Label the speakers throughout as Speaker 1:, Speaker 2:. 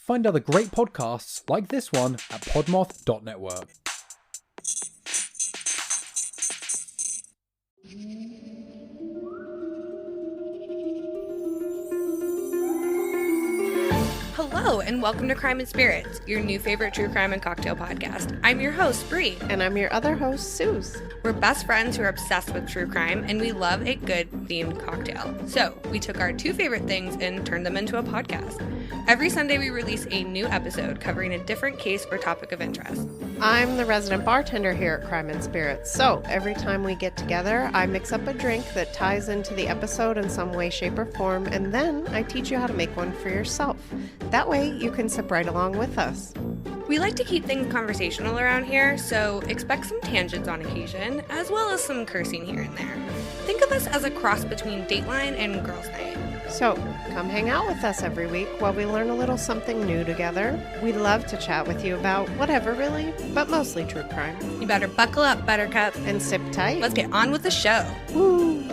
Speaker 1: Find other great podcasts like this one at podmoth.network.
Speaker 2: Hello, and welcome to Crime and Spirits, your new favorite true crime and cocktail podcast. I'm your host, Bree.
Speaker 3: And I'm your other host, Suze.
Speaker 2: We're best friends who are obsessed with true crime, and we love a good themed cocktail. So, we took our two favorite things and turned them into a podcast. Every Sunday, we release a new episode covering a different case or topic of interest.
Speaker 3: I'm the resident bartender here at Crime and Spirits. So, every time we get together, I mix up a drink that ties into the episode in some way, shape, or form, and then I teach you how to make one for yourself. That way, you can sip right along with us.
Speaker 2: We like to keep things conversational around here, so expect some tangents on occasion, as well as some cursing here and there. Think of us as a cross between Dateline and Girls' Night.
Speaker 3: So, come hang out with us every week while we learn a little something new together. We'd love to chat with you about whatever, really, but mostly true crime.
Speaker 2: You better buckle up, Buttercup.
Speaker 3: And sip tight.
Speaker 2: Let's get on with the show.
Speaker 3: Woo!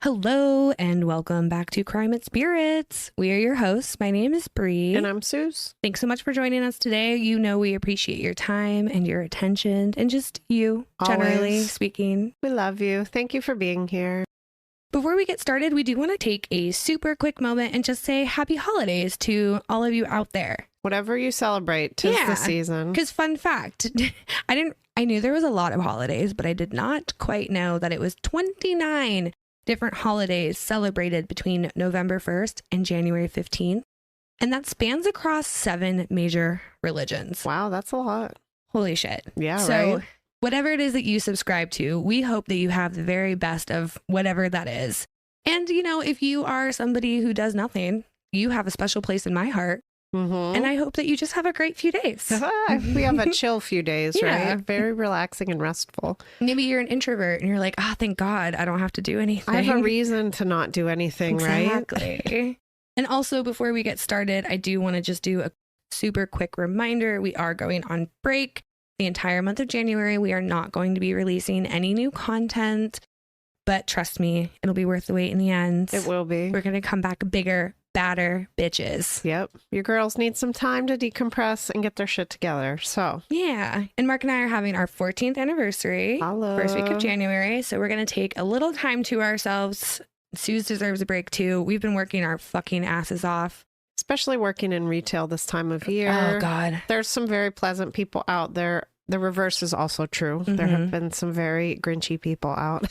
Speaker 2: Hello, and welcome back to Crime and Spirits. We are your hosts. My name is Bree.
Speaker 3: And I'm Suze.
Speaker 2: Thanks so much for joining us today. You know we appreciate your time and your attention, and just you, generally speaking.
Speaker 3: We love you. Thank you for being here.
Speaker 2: Before we get started, we do want to take a super quick moment and just say happy holidays to all of you out there.
Speaker 3: Whatever you celebrate, 'tis the season.
Speaker 2: Because fun fact, I knew there was a lot of holidays, but I did not quite know that it was 29 different holidays celebrated between November 1st and January 15th. And that spans across 7 major religions.
Speaker 3: Wow, that's a lot.
Speaker 2: Holy shit.
Speaker 3: Yeah,
Speaker 2: so,
Speaker 3: right?
Speaker 2: Whatever it is that you subscribe to, we hope that you have the very best of whatever that is. And, you know, if you are somebody who does nothing, you have a special place in my heart.
Speaker 3: Mm-hmm.
Speaker 2: And I hope that you just have a great few days.
Speaker 3: We have a chill few days, right? Very relaxing and restful.
Speaker 2: Maybe you're an introvert and you're like, oh, thank God, I don't have to do anything.
Speaker 3: I have a reason to not do anything,
Speaker 2: exactly.
Speaker 3: Right?
Speaker 2: And also, before we get started, I do want to just do a super quick reminder. We are going on break the entire month of January. We are not going to be releasing any new content, but trust me, it'll be worth the wait in the end.
Speaker 3: It will be.
Speaker 2: We're going to come back bigger, badder bitches.
Speaker 3: Yep. Your girls need some time to decompress and get their shit together. So,
Speaker 2: yeah. And Mark and I are having our 14th anniversary.
Speaker 3: Hello.
Speaker 2: First week of January. So we're going to take a little time to ourselves. Suze deserves a break too. We've been working our fucking asses off.
Speaker 3: Especially working in retail this time of year.
Speaker 2: Oh, God.
Speaker 3: There's some very pleasant people out there. The reverse is also true. Mm-hmm. There have been some very grinchy people out.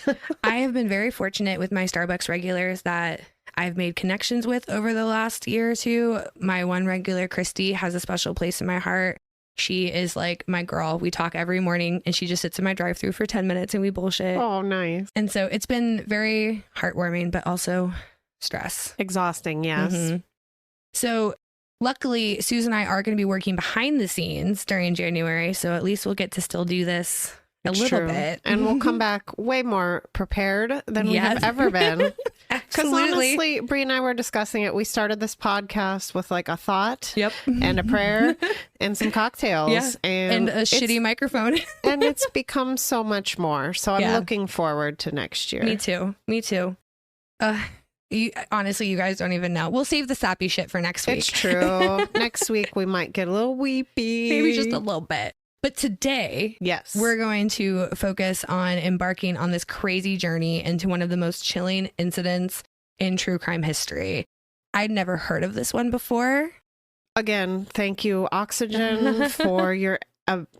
Speaker 2: I have been very fortunate with my Starbucks regulars that I've made connections with over the last year or two. My one regular, Christy, has a special place in my heart. She is like my girl. We talk every morning and she just sits in my drive-thru for 10 minutes and we bullshit.
Speaker 3: Oh, nice.
Speaker 2: And so it's been very heartwarming, but also stress.
Speaker 3: Exhausting, yes.
Speaker 2: Mm-hmm. So luckily, Suze and I are going to be working behind the scenes during January. So at least we'll get to still do this a little bit.
Speaker 3: And we'll come back way more prepared than we have ever been. Because honestly, Bree and I were discussing it. We started this podcast with like a thought and a prayer and some cocktails. And
Speaker 2: a shitty microphone.
Speaker 3: And it's become so much more. So I'm looking forward to next year.
Speaker 2: Me too. Honestly, you guys don't even know. We'll save the sappy shit for next week.
Speaker 3: It's true. Next week, we might get a little weepy.
Speaker 2: Maybe just a little bit. But today, we're going to focus on embarking on this crazy journey into one of the most chilling incidents in true crime history. I'd never heard of this one before.
Speaker 3: Again, thank you, Oxygen, for your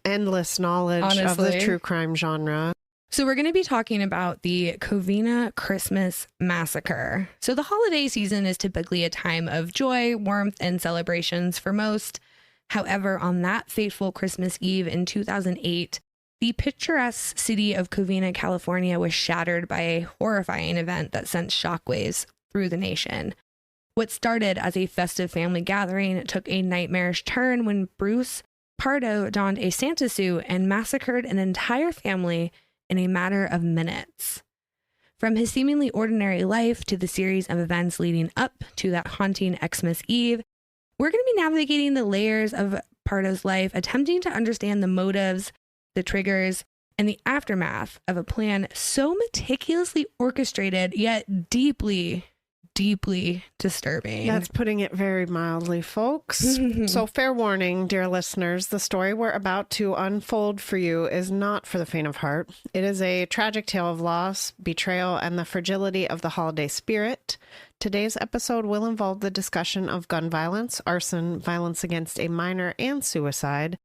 Speaker 3: endless knowledge of the true crime genre.
Speaker 2: So we're going to be talking about the Covina Christmas Massacre. So the holiday season is typically a time of joy, warmth, and celebrations for most. However, on that fateful Christmas Eve in 2008, the picturesque city of Covina, California was shattered by a horrifying event that sent shockwaves through the nation. What started as a festive family gathering took a nightmarish turn when Bruce Pardo donned a Santa suit and massacred an entire family in a matter of minutes. From his seemingly ordinary life to the series of events leading up to that haunting Xmas Eve, we're going to be navigating the layers of Pardo's life, attempting to understand the motives, the triggers, and the aftermath of a plan so meticulously orchestrated, yet deeply deeply disturbing.
Speaker 3: That's putting it very mildly, folks. So fair warning, dear listeners, the story we're about to unfold for you is not for the faint of heart. It is a tragic tale of loss, betrayal, and the fragility of the holiday spirit. Today's episode will involve the discussion of gun violence, arson, violence against a minor, and suicide.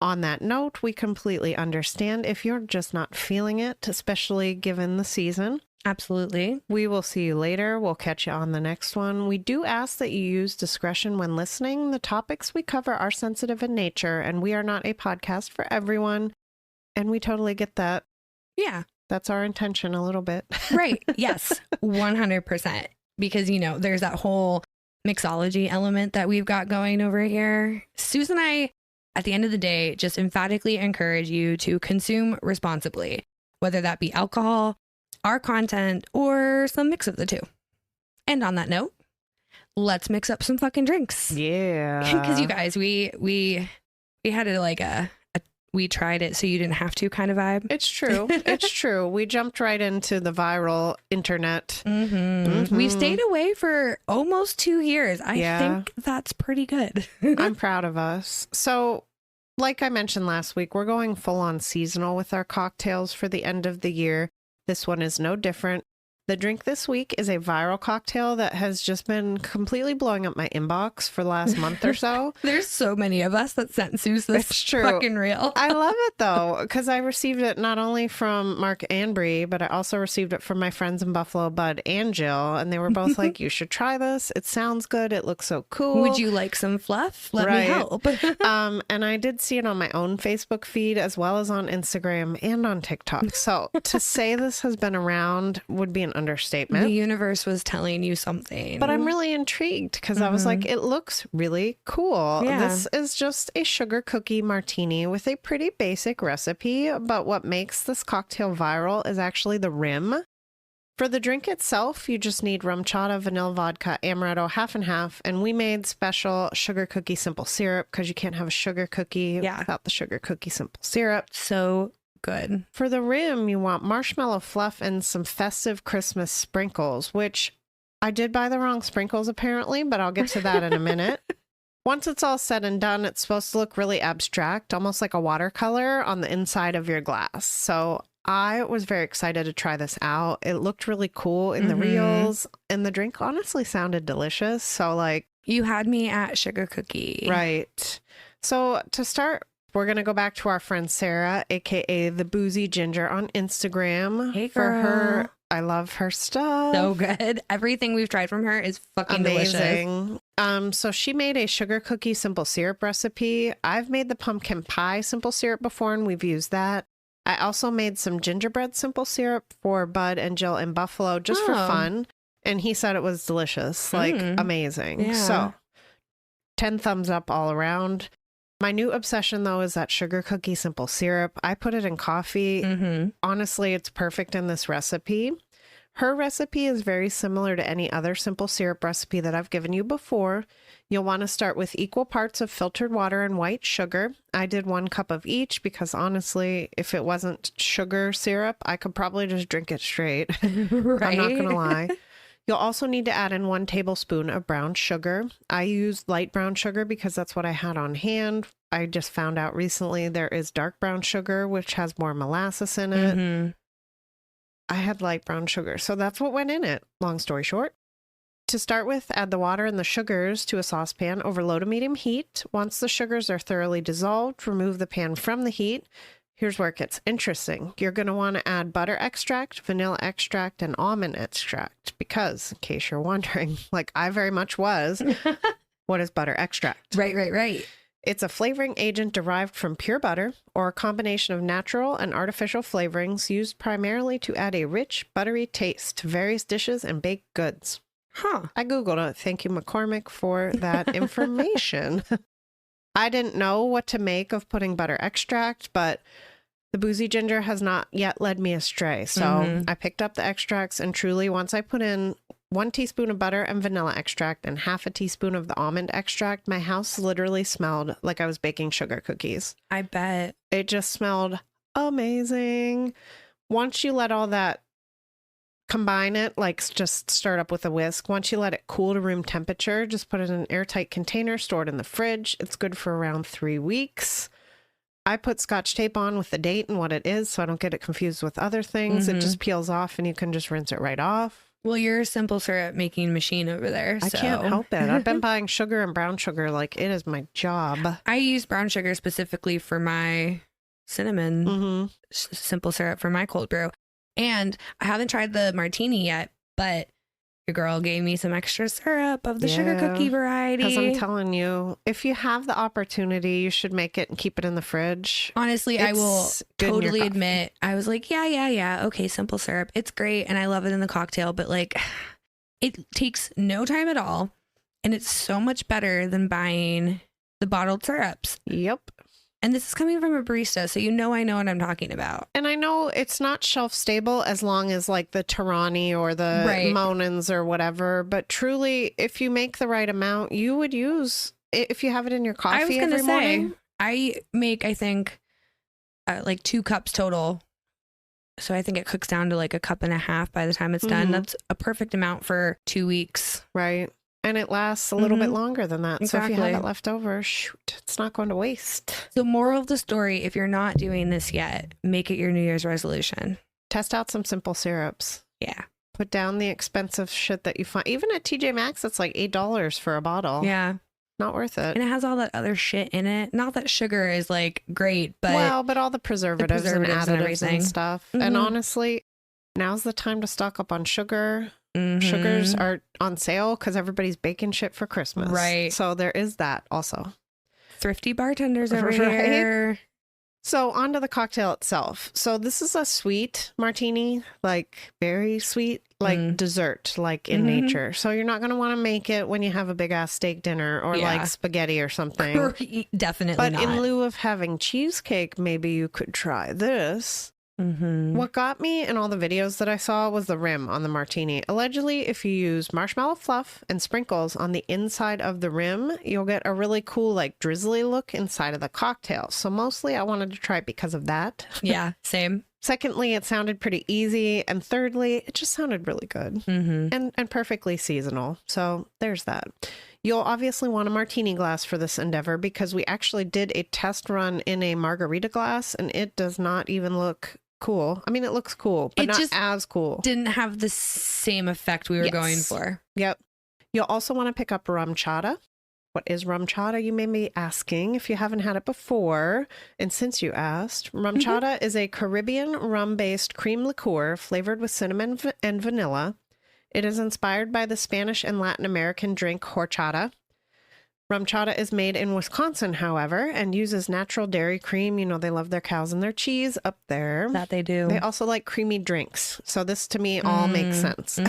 Speaker 3: On that note, we completely understand if you're just not feeling it, especially given the season.
Speaker 2: Absolutely.
Speaker 3: We will see you later. We'll catch you on the next one. We do ask that you use discretion when listening. The topics we cover are sensitive in nature, and we are not a podcast for everyone. And we totally get that.
Speaker 2: Yeah.
Speaker 3: That's our intention a little bit.
Speaker 2: Right. Yes. 100%. Because, you know, there's that whole mixology element that we've got going over here. Susan and I, at the end of the day, just emphatically encourage you to consume responsibly, whether that be alcohol, our content, or some mix of the two. And on that note, let's mix up some fucking drinks.
Speaker 3: Yeah.
Speaker 2: Because you guys, we had we tried it so you didn't have to kind of vibe.
Speaker 3: It's true. It's true. We jumped right into the viral internet.
Speaker 2: We've stayed away for almost 2 years. I
Speaker 3: Yeah.
Speaker 2: think that's pretty good.
Speaker 3: I'm proud of us. So, like I mentioned last week, we're going full on seasonal with our cocktails for the end of the year. This one is no different. The drink this week is a viral cocktail that has just been completely blowing up my inbox for the last month or so.
Speaker 2: There's so many of us that sent Seuss this.
Speaker 3: It's true.
Speaker 2: Fucking real.
Speaker 3: I love it though, because I received it not only from Mark and Bree, but I also received it from my friends in Buffalo, Bud and Jill. And they were both like, you should try this. It sounds good. It looks so cool.
Speaker 2: Would you like some fluff? Let me help.
Speaker 3: And I did see it on my own Facebook feed as well as on Instagram and on TikTok. So to say this has been around would be an understatement.
Speaker 2: The universe was telling you something.
Speaker 3: But I'm really intrigued because I was like, it looks really cool.
Speaker 2: Yeah.
Speaker 3: This is just a sugar cookie martini with a pretty basic recipe. But what makes this cocktail viral is actually the rim. For the drink itself, you just need rum chata, vanilla vodka, amaretto, half and half. And we made special sugar cookie simple syrup because you can't have a sugar cookie without the sugar cookie simple syrup.
Speaker 2: So good.
Speaker 3: For the rim, you want marshmallow fluff and some festive Christmas sprinkles, which I did buy the wrong sprinkles apparently, but I'll get to that in a minute. Once it's all said and done, it's supposed to look really abstract, almost like a watercolor on the inside of your glass. So I was very excited to try this out. It looked really cool in the reels, and the drink honestly sounded delicious. So like,
Speaker 2: you had me at sugar cookie.
Speaker 3: Right. So to start, we're going to go back to our friend Sarah, aka the Boozy Ginger on Instagram.
Speaker 2: Hey,
Speaker 3: for
Speaker 2: girl.
Speaker 3: her. I love her stuff.
Speaker 2: So good. Everything we've tried from her is fucking delicious.
Speaker 3: Amazing. So she made a sugar cookie simple syrup recipe. I've made the pumpkin pie simple syrup before, and we've used that. I also made some gingerbread simple syrup for Bud and Jill in Buffalo just for fun. And he said it was delicious, like amazing.
Speaker 2: Yeah.
Speaker 3: So 10 thumbs up all around. My new obsession, though, is that sugar cookie simple syrup. I put it in coffee. Honestly, it's perfect in this recipe. Her recipe is very similar to any other simple syrup recipe that I've given you before. You'll want to start with equal parts of filtered water and white sugar. I did 1 cup of each because honestly, if it wasn't sugar syrup, I could probably just drink it straight.
Speaker 2: Right?
Speaker 3: I'm not going to lie. You'll also need to add in 1 tablespoon of brown sugar. I used light brown sugar because that's what I had on hand. I just found out recently there is dark brown sugar, which has more molasses in it. I had light brown sugar, so that's what went in it. Long story short. To start with, add the water and the sugars to a saucepan over low to medium heat. Once the sugars are thoroughly dissolved, remove the pan from the heat. Here's where it gets interesting. You're going to want to add butter extract, vanilla extract, and almond extract because, in case you're wondering, like I very much was, what is butter extract?
Speaker 2: Right.
Speaker 3: It's a flavoring agent derived from pure butter or a combination of natural and artificial flavorings used primarily to add a rich, buttery taste to various dishes and baked goods. I Googled it. Thank you, McCormick, for that information. I didn't know what to make of putting butter extract, but the Boozy Ginger has not yet led me astray. So I picked up the extracts, and truly, once I put in 1 teaspoon of butter and vanilla extract and half a teaspoon of the almond extract, my house literally smelled like I was baking sugar cookies.
Speaker 2: I bet.
Speaker 3: It just smelled amazing. Once you let all that Combine it, like just stir it up with a whisk. Once you let it cool to room temperature, just put it in an airtight container, store it in the fridge. It's good for around 3 weeks. I put Scotch tape on with the date and what it is so I don't get it confused with other things. It just peels off and you can just rinse it right off.
Speaker 2: Well, you're a simple syrup making machine over there.
Speaker 3: I can't help it. I've been buying sugar and brown sugar like it is my job.
Speaker 2: I use brown sugar specifically for my cinnamon simple syrup for my cold brew. And I haven't tried the martini yet, but your girl gave me some extra syrup of the sugar cookie variety.
Speaker 3: Because I'm telling you, if you have the opportunity, you should make it and keep it in the fridge.
Speaker 2: Honestly, I will totally admit, I was like, yeah. Okay, simple syrup. It's great. And I love it in the cocktail, but like it takes no time at all. And it's so much better than buying the bottled syrups.
Speaker 3: Yep.
Speaker 2: And this is coming from a barista, so I know what I'm talking about.
Speaker 3: And I know it's not shelf stable as long as like the Tarani or the Monans or whatever. But truly, if you make the right amount, you would use, if you have it in your coffee every morning.
Speaker 2: I make, I think, like 2 cups total. So I think it cooks down to like 1.5 cups by the time it's done. That's a perfect amount for 2 weeks.
Speaker 3: Right. And it lasts a little bit longer than that.
Speaker 2: Exactly.
Speaker 3: So if you have it left over, shoot, it's not going to waste.
Speaker 2: So moral of the story, if you're not doing this yet, make it your New Year's resolution.
Speaker 3: Test out some simple syrups.
Speaker 2: Yeah.
Speaker 3: Put down the expensive shit that you find. Even at TJ Maxx, it's like $8 for a bottle.
Speaker 2: Yeah.
Speaker 3: Not worth it.
Speaker 2: And it has all that other shit in it. Not that sugar is like great, but...
Speaker 3: Well, but all the preservatives and additives and stuff. And honestly, now's the time to stock up on sugar. Sugars are on sale because everybody's baking shit for Christmas.
Speaker 2: Right.
Speaker 3: So there is that also.
Speaker 2: Thrifty bartenders over here.
Speaker 3: So on to the cocktail itself. So this is a sweet martini, like very sweet, like dessert, like in nature. So you're not going to want to make it when you have a big ass steak dinner or like spaghetti or something.
Speaker 2: Definitely
Speaker 3: but
Speaker 2: not.
Speaker 3: In lieu of having cheesecake, maybe you could try this. What got me in all the videos that I saw was the rim on the martini. Allegedly, if you use marshmallow fluff and sprinkles on the inside of the rim, you'll get a really cool, like drizzly look inside of the cocktail. So mostly I wanted to try it because of that.
Speaker 2: Yeah, same.
Speaker 3: Secondly, it sounded pretty easy. And thirdly, it just sounded really good and perfectly seasonal. So there's that. You'll obviously want a martini glass for this endeavor because we actually did a test run in a margarita glass and it does not even look cool. I mean, it looks cool, but not as cool.
Speaker 2: Didn't have the same effect we were going for.
Speaker 3: Yep. You'll also want to pick up rum chata. What is rum chata? You may be asking if you haven't had it before. And since you asked, rum chata is a Caribbean rum-based cream liqueur flavored with cinnamon and vanilla. It is inspired by the Spanish and Latin American drink horchata. Rum chata is made in Wisconsin, however, and uses natural dairy cream. You know, they love their cows and their cheese up there.
Speaker 2: That they do.
Speaker 3: They also like creamy drinks. So this, to me, all makes sense.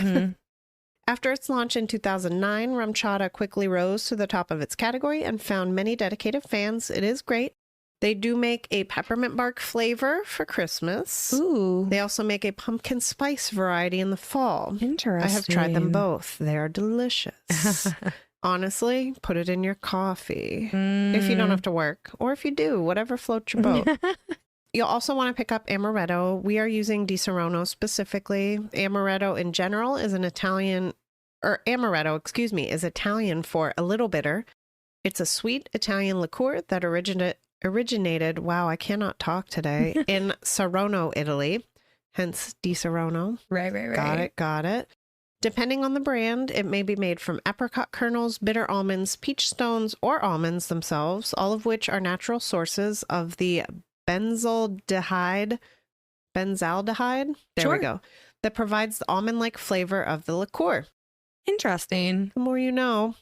Speaker 3: After its launch in 2009, rum chata quickly rose to the top of its category and found many dedicated fans. It is great. They do make a peppermint bark flavor for Christmas.
Speaker 2: Ooh.
Speaker 3: They also make a pumpkin spice variety in the fall.
Speaker 2: Interesting.
Speaker 3: I have tried them both. They are delicious. Honestly, put it in your coffee if you don't have to work, or if you do, whatever floats your boat. You'll also want to pick up amaretto. We are using Di Serono specifically. Amaretto in general is amaretto, is Italian for a little bitter. It's a sweet Italian liqueur that originated, wow, I cannot talk today, in Saronno, Italy, hence Di Serono.
Speaker 2: Right.
Speaker 3: Got it. Depending on the brand, it may be made from apricot kernels, bitter almonds, peach stones, or almonds themselves, all of which are natural sources of the benzaldehyde, there we go, that provides the almond-like flavor of the liqueur.
Speaker 2: Interesting.
Speaker 3: The more you know.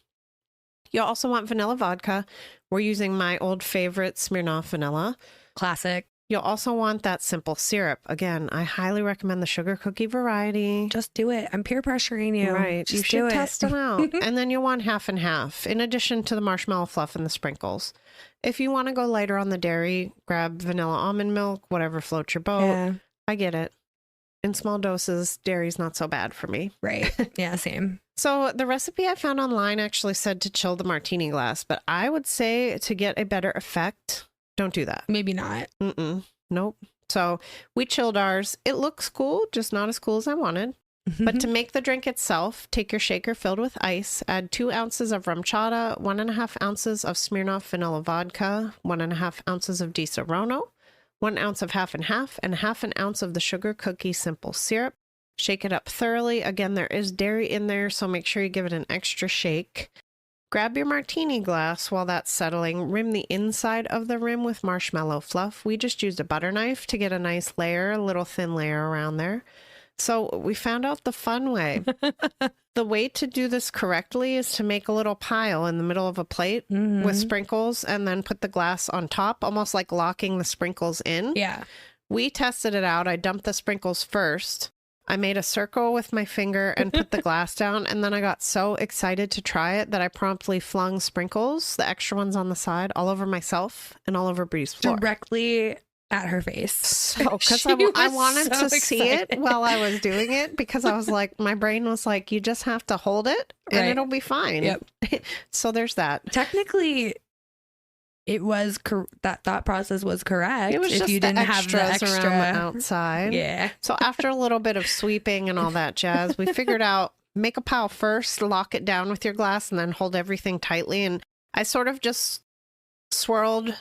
Speaker 3: You'll also want vanilla vodka. We're using my old favorite Smirnoff vanilla.
Speaker 2: Classic.
Speaker 3: You'll also want that simple syrup. Again, I highly recommend the sugar cookie variety.
Speaker 2: Just do it. I'm peer pressuring you.
Speaker 3: Right.
Speaker 2: Just
Speaker 3: you should test them out. And then you'll want half and half, in addition to the marshmallow fluff and the sprinkles. If you want to go lighter on the dairy, grab vanilla almond milk, whatever floats your boat.
Speaker 2: Yeah.
Speaker 3: I get it. In small doses, dairy's not so bad for me.
Speaker 2: Right. Yeah, same.
Speaker 3: So the recipe I found online actually said to chill the martini glass, but I would say to get a better effect, don't do that.
Speaker 2: Maybe not.
Speaker 3: Nope. So we chilled ours. It looks cool, just not as cool as I wanted. But to make the drink itself, take your shaker filled with ice, add 2 ounces of rum chata, 1.5 ounces of Smirnoff vanilla vodka, 1.5 ounces of Di Serono, 1 ounce of half and half an ounce of the sugar cookie simple syrup. Shake it up thoroughly. Again, there is dairy in there, so make sure you give it an extra shake. Grab your martini glass while that's settling. Rim the inside of the rim with marshmallow fluff. We just used a butter knife to get a nice layer, a little thin layer around there. So we found out the fun way. The way to do this correctly is to make a little pile in the middle of a plate with sprinkles and then put the glass on top, almost like locking the sprinkles in.
Speaker 2: Yeah.
Speaker 3: We tested it out. I dumped the sprinkles first. I made a circle with my finger and put the glass down, and then I got so excited to try it that I promptly flung sprinkles, the extra ones on the side, all over myself and all over Bree's floor.
Speaker 2: Directly at her face.
Speaker 3: So, because I wanted to see it while I was doing it, because I was like, my brain was like, you just have to hold it and it'll be fine.
Speaker 2: Yep.
Speaker 3: So there's that.
Speaker 2: Technically, it was that thought process was correct.
Speaker 3: It was
Speaker 2: if
Speaker 3: just
Speaker 2: you didn't have the extra
Speaker 3: around the outside.
Speaker 2: Yeah.
Speaker 3: So after a little bit of sweeping and all that jazz, we figured out make a pile first, lock it down with your glass, and then hold everything tightly. And I sort of just swirled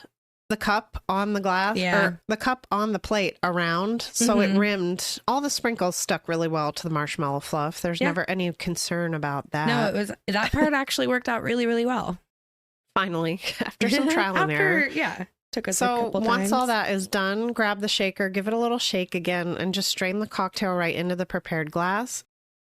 Speaker 3: the cup on the glass or the cup on the plate around, so it rimmed. All the sprinkles stuck really well to the marshmallow fluff. There's never any concern about that.
Speaker 2: No, it was that part actually worked out really, really well.
Speaker 3: Finally, after some trial and error.
Speaker 2: Yeah. Took us
Speaker 3: so
Speaker 2: a couple times.
Speaker 3: Once all that is done, grab the shaker, give it a little shake again, and just strain the cocktail right into the prepared glass.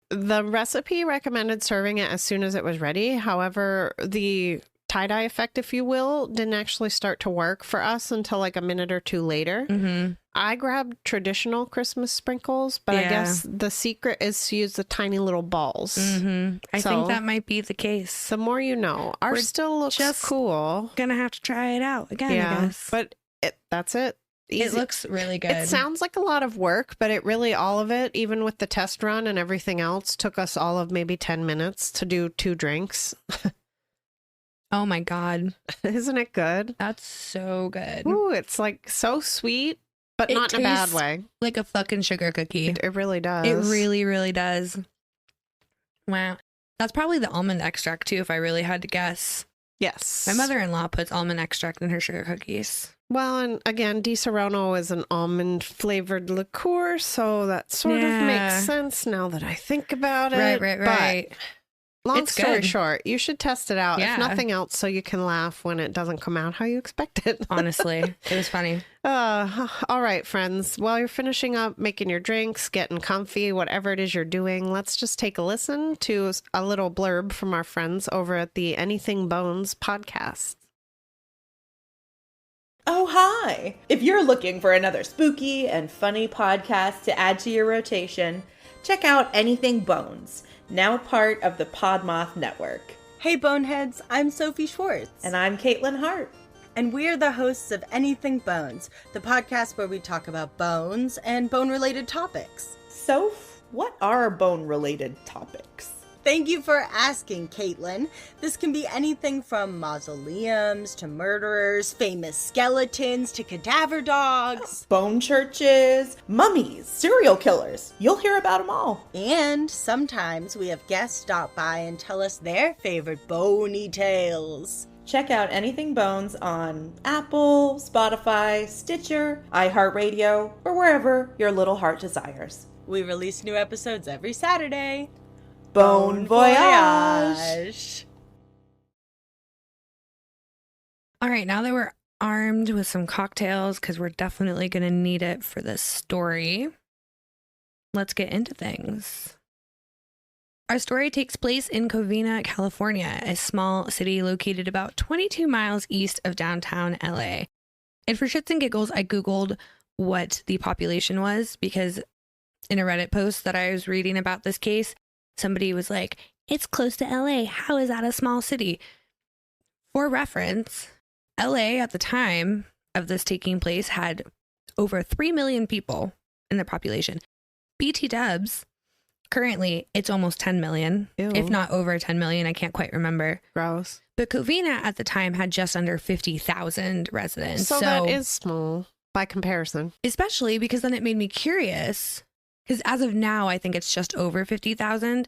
Speaker 3: The recipe recommended serving it as soon as it was ready. However, the tie-dye effect, if you will, didn't actually start to work for us until like a minute or two later. I grabbed traditional Christmas sprinkles, but I guess the secret is to use the tiny little balls.
Speaker 2: I think that might be the case.
Speaker 3: The more you know. Ours still looks just cool.
Speaker 2: Gonna have to try it out again, I guess.
Speaker 3: But that's it. Easy.
Speaker 2: It looks really good.
Speaker 3: It sounds like a lot of work, but it really, all of it, even with the test run and everything else, took us all of maybe 10 minutes to do 2 drinks.
Speaker 2: Oh my God.
Speaker 3: Isn't it good?
Speaker 2: That's so good.
Speaker 3: Ooh, it's like so sweet, but not in a bad way.
Speaker 2: Like a fucking sugar cookie.
Speaker 3: It really does.
Speaker 2: It really, really does. Wow. That's probably the almond extract too, if I really had to guess.
Speaker 3: Yes.
Speaker 2: My mother-in-law puts almond extract in her sugar cookies.
Speaker 3: Well, and again, Di Serono is an almond flavored liqueur, so that sort of makes sense now that I think about it.
Speaker 2: Right.
Speaker 3: But long story short, you should test it out, if nothing else, so you can laugh when it doesn't come out how you expect it.
Speaker 2: Honestly, it was funny.
Speaker 3: All right, friends. While you're finishing up making your drinks, getting comfy, whatever it is you're doing, let's just take a listen to a little blurb from our friends over at the Anything Bones podcast.
Speaker 4: Oh, hi! If you're looking for another spooky and funny podcast to add to your rotation, check out Anything Bones, now part of the Podmoth Network.
Speaker 5: Hey Boneheads, I'm Sophie Schwartz.
Speaker 4: And I'm Caitlin Hart.
Speaker 5: And we're the hosts of Anything Bones, the podcast where we talk about bones and bone-related topics.
Speaker 4: Soph, what are bone-related topics?
Speaker 5: Thank you for asking, Caitlin. This can be anything from mausoleums to murderers, famous skeletons to cadaver dogs.
Speaker 4: Bone churches, mummies, serial killers. You'll hear about them all.
Speaker 5: And sometimes we have guests stop by and tell us their favorite bony tales.
Speaker 4: Check out Anything Bones on Apple, Spotify, Stitcher, iHeartRadio, or wherever your little heart desires.
Speaker 5: We release new episodes every Saturday.
Speaker 4: Bon voyage!
Speaker 2: All right, now that we're armed with some cocktails, because we're definitely going to need it for this story, let's get into things. Our story takes place in Covina, California, a small city located about 22 miles east of downtown LA. And for shits and giggles, I Googled what the population was, because in a Reddit post that I was reading about this case, somebody was like, it's close to LA. How is that a small city? For reference, LA at the time of this taking place had over 3 million people in the population. BT dubs, currently it's almost 10 million, if not over 10 million. I can't quite remember.
Speaker 3: Gross.
Speaker 2: But Covina at the time had just under 50,000 residents.
Speaker 3: So that is small by comparison.
Speaker 2: Especially because then it made me curious. Because as of now, I think it's just over 50,000.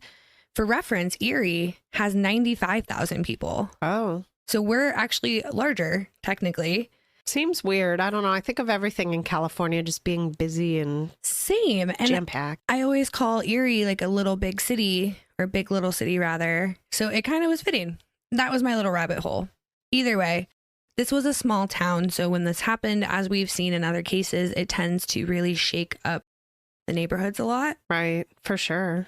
Speaker 2: For reference, Erie has 95,000 people.
Speaker 3: Oh.
Speaker 2: So we're actually larger, technically.
Speaker 3: Seems weird. I don't know. I think of everything in California just being busy and
Speaker 2: Same. And
Speaker 3: jam-packed.
Speaker 2: I always call Erie like a little big city, or big little city rather. So it kind of was fitting. That was my little rabbit hole. Either way, this was a small town. So when this happened, as we've seen in other cases, it tends to really shake up the neighborhoods a lot.
Speaker 3: Right. For sure.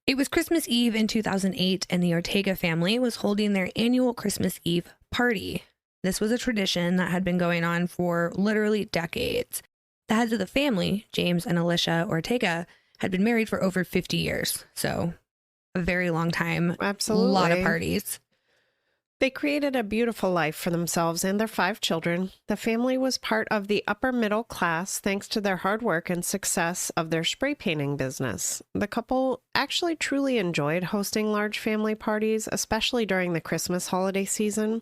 Speaker 2: It was Christmas Eve in 2008, and the Ortega family was holding their annual Christmas Eve party. This was a tradition that had been going on for literally decades. The heads of the family, James and Alicia Ortega, had been married for over 50 years. So a very long time.
Speaker 3: Absolutely.
Speaker 2: A lot of parties.
Speaker 3: They created a beautiful life for themselves and their 5 children. The family was part of the upper middle class thanks to their hard work and success of their spray painting business. The couple actually truly enjoyed hosting large family parties, especially during the Christmas holiday season.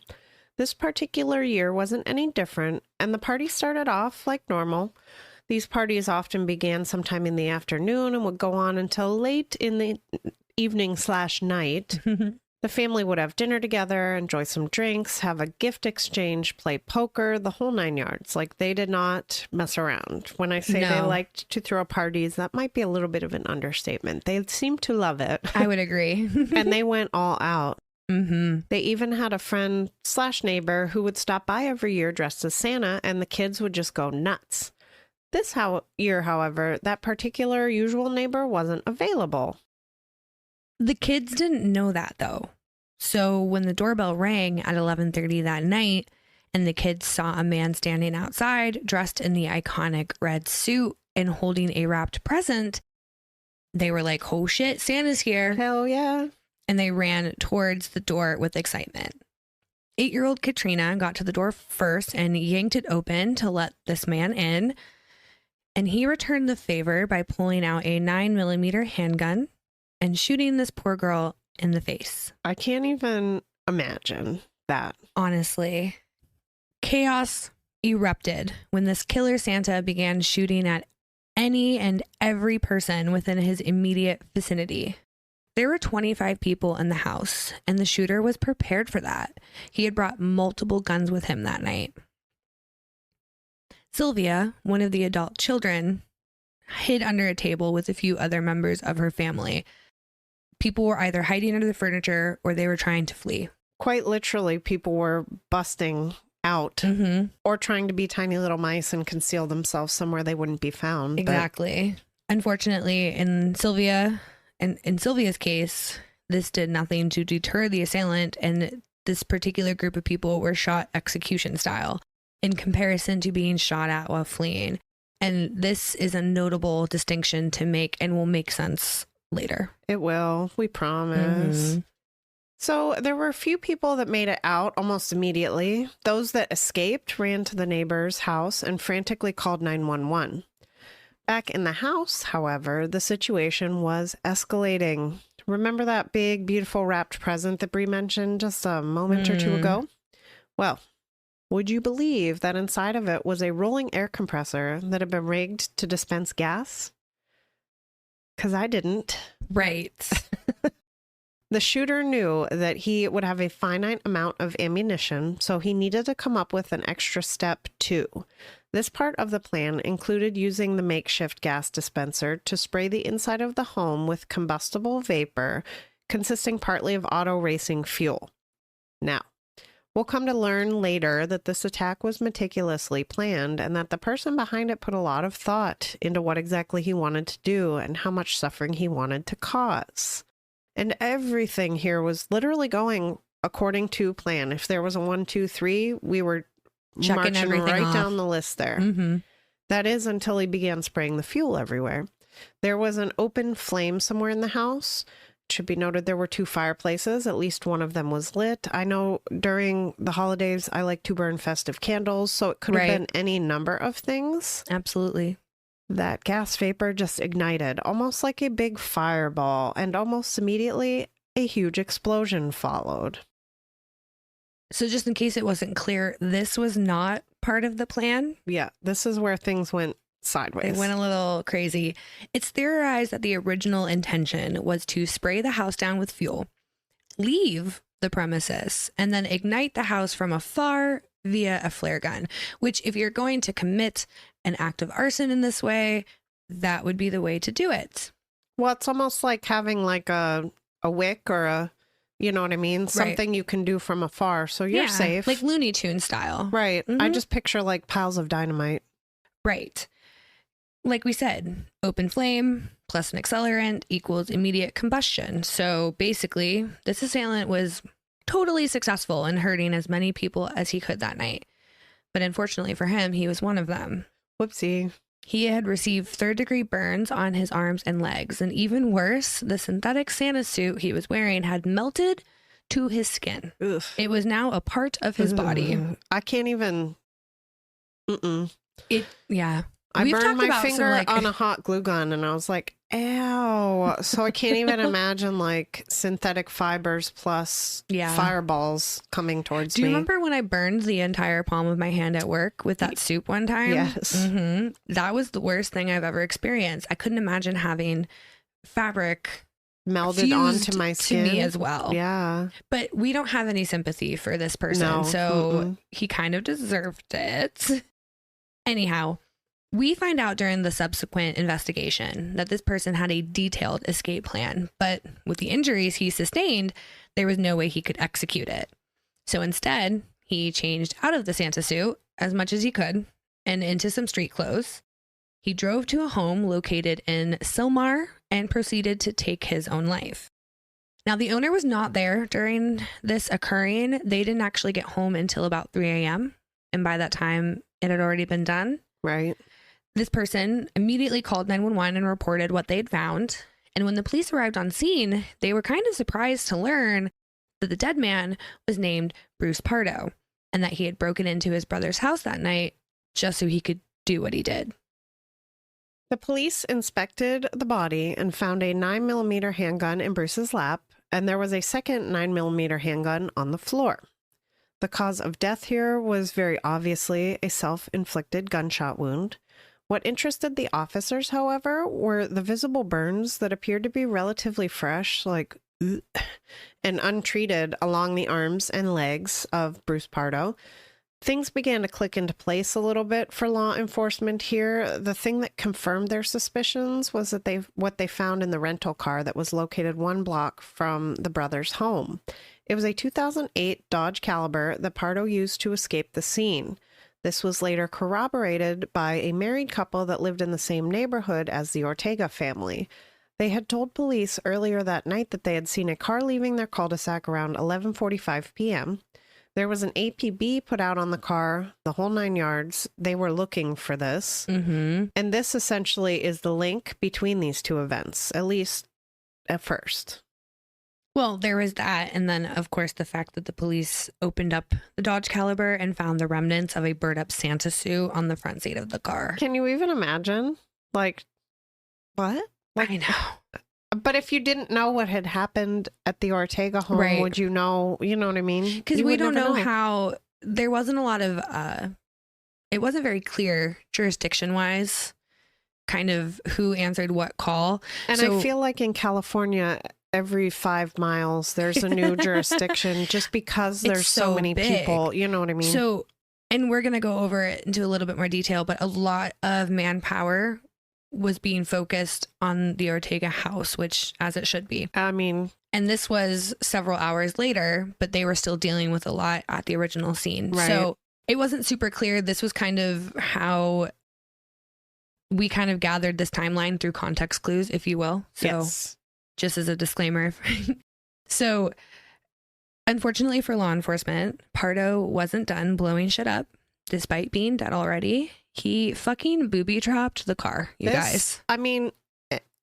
Speaker 3: This particular year wasn't any different, and the party started off like normal. These parties often began sometime in the afternoon and would go on until late in the evening/night. The family would have dinner together, enjoy some drinks, have a gift exchange, play poker, the whole 9 yards. Like, they did not mess around. When I say they liked to throw parties, that might be a little bit of an understatement. They seemed to love it.
Speaker 2: I would agree.
Speaker 3: And they went all out.
Speaker 2: Mm-hmm.
Speaker 3: They even had a friend/neighbor who would stop by every year dressed as Santa, and the kids would just go nuts. This year, however, that particular usual neighbor wasn't available.
Speaker 2: The kids didn't know that, though. So when the doorbell rang at 11:30 that night and the kids saw a man standing outside dressed in the iconic red suit and holding a wrapped present, they were like, oh shit, Santa's here.
Speaker 3: Hell yeah.
Speaker 2: And they ran towards the door with excitement. 8-year-old Katrina got to the door first and yanked it open to let this man in. And he returned the favor by pulling out a 9mm handgun and shooting this poor girl in the face.
Speaker 3: I can't even imagine that.
Speaker 2: Honestly. Chaos erupted when this killer Santa began shooting at any and every person within his immediate vicinity. There were 25 people in the house, and the shooter was prepared for that. He had brought multiple guns with him that night. Sylvia, one of the adult children, hid under a table with a few other members of her family. People were either hiding under the furniture or they were trying to flee.
Speaker 3: Quite literally, people were busting out or trying to be tiny little mice and conceal themselves somewhere they wouldn't be found.
Speaker 2: Exactly. Unfortunately, in Sylvia's case, this did nothing to deter the assailant, and this particular group of people were shot execution style in comparison to being shot at while fleeing. And this is a notable distinction to make and will make sense later.
Speaker 3: It will. We promise. So there were a few people that made it out almost immediately. Those that escaped ran to the neighbor's house and frantically called 911. Back in the house, however, the situation was escalating. Remember that big, beautiful wrapped present that Brie mentioned just a moment or two ago? Well, would you believe that inside of it was a rolling air compressor that had been rigged to dispense gas? Because I didn't.
Speaker 2: Right.
Speaker 3: The shooter knew that he would have a finite amount of ammunition, so he needed to come up with an extra step too. This part of the plan included using the makeshift gas dispenser to spray the inside of the home with combustible vapor, consisting partly of auto racing fuel. Now, we'll come to learn later that this attack was meticulously planned and that the person behind it put a lot of thought into what exactly he wanted to do and how much suffering he wanted to cause. And everything here was literally going according to plan. If there was a 1, 2, 3, we were
Speaker 2: checking
Speaker 3: marching
Speaker 2: everything
Speaker 3: right
Speaker 2: off.
Speaker 3: down the list there. That is until he began spraying the fuel everywhere. There was an open flame somewhere in the house. It should be noted there were 2 fireplaces. At least one of them was lit. I know during the holidays, I like to burn festive candles, so it could have been any number of things.
Speaker 2: Absolutely.
Speaker 3: That gas vapor just ignited, almost like a big fireball, and almost immediately a huge explosion followed.
Speaker 2: So just in case it wasn't clear, this was not part of the plan?
Speaker 3: Yeah, this is where things went sideways.
Speaker 2: They went a little crazy. It's theorized that the original intention was to spray the house down with fuel, leave the premises, and then ignite the house from afar via a flare gun, which if you're going to commit an act of arson in this way, that would be the way to do it.
Speaker 3: Well, it's almost like having like a wick or a, you know what I mean? Something you can do from afar. So you're safe.
Speaker 2: Like Looney Tunes style.
Speaker 3: Right. I just picture like piles of dynamite.
Speaker 2: Right. Like we said, open flame plus an accelerant equals immediate combustion. So basically, this assailant was totally successful in hurting as many people as he could that night. But unfortunately for him, he was one of them.
Speaker 3: Whoopsie.
Speaker 2: He had received third-degree burns on his arms and legs. And even worse, the synthetic Santa suit he was wearing had melted to his skin.
Speaker 3: Ugh.
Speaker 2: It was now a part of his body.
Speaker 3: I can't even...
Speaker 2: Yeah.
Speaker 3: I
Speaker 2: We've
Speaker 3: burned
Speaker 2: talked
Speaker 3: my
Speaker 2: about
Speaker 3: finger on a hot glue gun and I was like, ow. So I can't even imagine like synthetic fibers plus fireballs coming towards me.
Speaker 2: Do you remember when I burned the entire palm of my hand at work with that soup one time?
Speaker 3: Yes.
Speaker 2: That was the worst thing I've ever experienced. I couldn't imagine having fabric
Speaker 3: melded onto my skin.
Speaker 2: To me as well.
Speaker 3: Yeah.
Speaker 2: But we don't have any sympathy for this person.
Speaker 3: No.
Speaker 2: So he kind of deserved it. Anyhow, we find out during the subsequent investigation that this person had a detailed escape plan, but with the injuries he sustained, there was no way he could execute it. So instead, he changed out of the Santa suit as much as he could and into some street clothes. He drove to a home located in Silmar and proceeded to take his own life. Now, the owner was not there during this occurring. They didn't actually get home until about 3 a.m. And by that time, it had already been done.
Speaker 3: Right.
Speaker 2: This person immediately called 911 and reported what they had found. And when the police arrived on scene, they were kind of surprised to learn that the dead man was named Bruce Pardo and that he had broken into his brother's house that night just so he could do what he did.
Speaker 3: The police inspected the body and found a 9mm handgun in Bruce's lap, and there was a second 9mm handgun on the floor. The cause of death here was very obviously a self-inflicted gunshot wound. What interested the officers, however, were the visible burns that appeared to be relatively fresh, like, and untreated along the arms and legs of Bruce Pardo. Things began to click into place a little bit for law enforcement here. The thing that confirmed their suspicions was that what they found in the rental car that was located 1 block from the brothers' home. It was a 2008 Dodge Caliber that Pardo used to escape the scene. This was later corroborated by a married couple that lived in the same neighborhood as the Ortega family. They had told police earlier that night that they had seen a car leaving their cul-de-sac around 11:45 p.m. There was an APB put out on the car, the whole 9 yards. They were looking for this. And this essentially is the link between these two events, at least at first.
Speaker 2: Well, there was that. And then, of course, the fact that the police opened up the Dodge Caliber and found the remnants of a burnt-up Santa suit on the front seat of the car.
Speaker 3: Can you even imagine? Like, what? Like,
Speaker 2: I know.
Speaker 3: But if you didn't know what had happened at the Ortega home,
Speaker 2: Right.
Speaker 3: would you know? You know what I mean?
Speaker 2: Because we don't know how... There wasn't a lot of... it wasn't very clear jurisdiction-wise, kind of who answered what call.
Speaker 3: And
Speaker 2: So-
Speaker 3: I feel like in California... Every 5 miles, there's a new jurisdiction just because there's so many
Speaker 2: big.
Speaker 3: people. You know what I mean?
Speaker 2: So, and we're going to go over it into a little bit more detail, but a lot of manpower was being focused on the Ortega house, which as it should be.
Speaker 3: I mean,
Speaker 2: And this was several hours later, but they were still dealing with a lot at the original scene.
Speaker 3: Right.
Speaker 2: So it wasn't super clear. This was kind of how we kind of gathered this timeline through context clues, if you will. So
Speaker 3: yes.
Speaker 2: just as a disclaimer. So unfortunately for law enforcement, Pardo wasn't done blowing shit up. Despite being dead already, he fucking booby-trapped the car, you guys.
Speaker 3: I mean,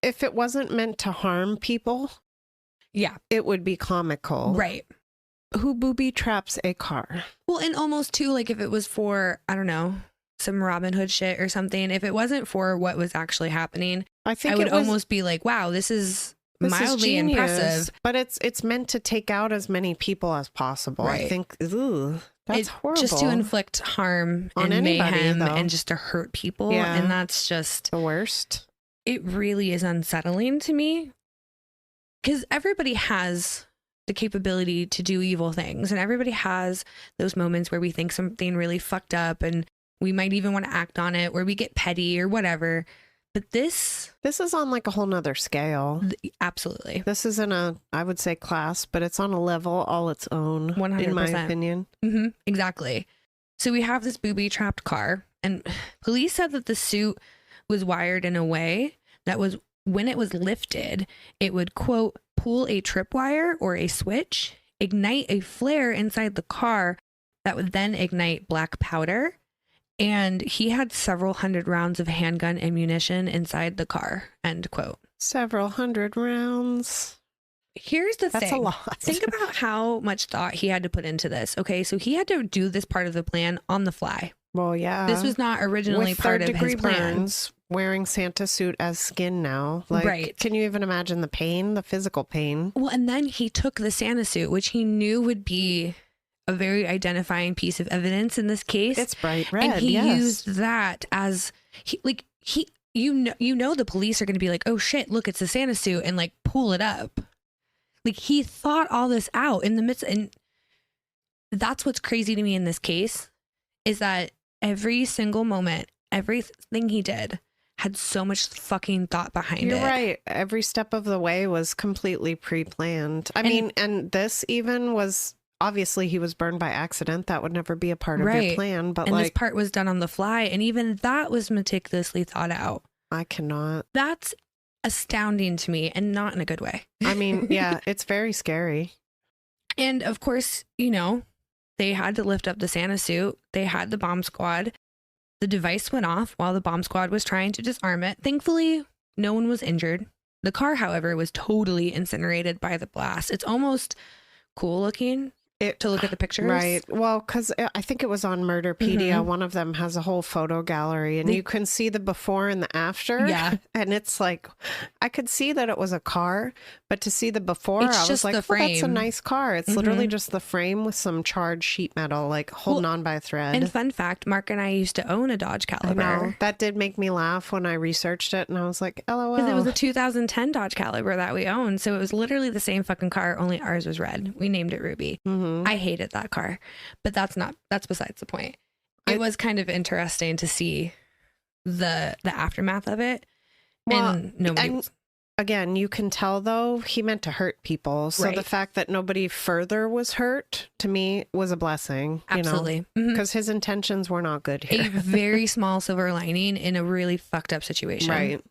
Speaker 3: if it wasn't meant to harm people,
Speaker 2: Yeah.
Speaker 3: it would be comical.
Speaker 2: Right.
Speaker 3: Who booby traps a car?
Speaker 2: Well, and almost too, like if it was for, I don't know, some Robin Hood shit or something, if it wasn't for what was actually happening,
Speaker 3: I think
Speaker 2: I would
Speaker 3: it was,
Speaker 2: almost be like, wow, this is
Speaker 3: This is
Speaker 2: mildly
Speaker 3: genius,
Speaker 2: impressive.
Speaker 3: but it's meant to take out as many people as possible.
Speaker 2: Right.
Speaker 3: I think, that's horrible.
Speaker 2: Just to inflict harm
Speaker 3: On
Speaker 2: and
Speaker 3: anybody,
Speaker 2: mayhem
Speaker 3: though.
Speaker 2: and just to hurt people.
Speaker 3: Yeah.
Speaker 2: And that's just,
Speaker 3: the worst.
Speaker 2: it really is unsettling to me. Because everybody has the capability to do evil things. And everybody has those moments where we think something really fucked up and we might even want to act on it, where we get petty or whatever. But this
Speaker 3: is on like a whole nother scale.
Speaker 2: Absolutely.
Speaker 3: This isn't I would say class, but it's on a level all its own,
Speaker 2: 100%.
Speaker 3: in my opinion.
Speaker 2: Mm-hmm, exactly. So we have this booby-trapped car, and police said that the suit was wired in a way that was, when it was lifted, it would, quote, pull a tripwire or a switch, ignite a flare inside the car that would then ignite black powder. And he had several hundred rounds of handgun ammunition inside the car, end quote.
Speaker 3: Several hundred rounds.
Speaker 2: Here's the thing.
Speaker 3: That's a lot.
Speaker 2: Think about how much thought he had to put into this. Okay, so he had to do this part of the plan on the fly.
Speaker 3: Well, yeah.
Speaker 2: This was not originally
Speaker 3: with
Speaker 2: part of his
Speaker 3: third-degree
Speaker 2: plan.
Speaker 3: burns, wearing Santa suit as skin now. Like,
Speaker 2: Right.
Speaker 3: Can you even imagine the pain, the physical pain?
Speaker 2: Well, and then he took the Santa suit, which he knew would be a very identifying piece of evidence in this case.
Speaker 3: It's bright red.
Speaker 2: And he
Speaker 3: yes.
Speaker 2: used that as you know the police are going to be like, oh shit, look, it's the Santa suit, and like pull it up. Like he thought all this out in the midst, and that's what's crazy to me in this case is that every single moment, everything he did had so much fucking thought behind it.
Speaker 3: You're right. Every step of the way was completely pre-planned. I mean, and this even was, obviously he was burned by accident. That would never be a part of your plan. But
Speaker 2: and
Speaker 3: like,
Speaker 2: this part was done on the fly. And even that was meticulously thought out.
Speaker 3: I cannot.
Speaker 2: That's astounding to me, and not in a good way.
Speaker 3: I mean, yeah, it's very scary.
Speaker 2: And of course, you know, they had to lift up the Santa suit. They had the bomb squad. The device went off while the bomb squad was trying to disarm it. Thankfully, no one was injured. The car, however, was totally incinerated by the blast. It's almost cool looking to look at the pictures.
Speaker 3: Right. Well, because I think it was on Murderpedia. One of them has a whole photo gallery, and you can see the before and the after.
Speaker 2: Yeah.
Speaker 3: And it's like, I could see that it was a car, but to see the before,
Speaker 2: It's
Speaker 3: I was
Speaker 2: just
Speaker 3: like,
Speaker 2: the
Speaker 3: oh, that's a
Speaker 2: frame.
Speaker 3: nice car. It's literally just the frame with some charred sheet metal, like holding on by a thread.
Speaker 2: And fun fact, Mark and I used to own a Dodge
Speaker 3: I
Speaker 2: Caliber.
Speaker 3: know. That did make me laugh when I researched it, and I was like, LOL.
Speaker 2: Because it was a 2010 Dodge Caliber that we owned. So it was literally the same fucking car, only ours was red. We named it Ruby. I hated that car, but that's besides the point. It was kind of interesting to see the aftermath of it.
Speaker 3: Well,
Speaker 2: and nobody was.
Speaker 3: Again, you can tell though he meant to hurt people. So the
Speaker 2: Right.
Speaker 3: fact that nobody further was hurt to me was a blessing.
Speaker 2: Absolutely.
Speaker 3: Because his intentions were not good here.
Speaker 2: A very small silver lining in a really fucked up situation.
Speaker 3: Right.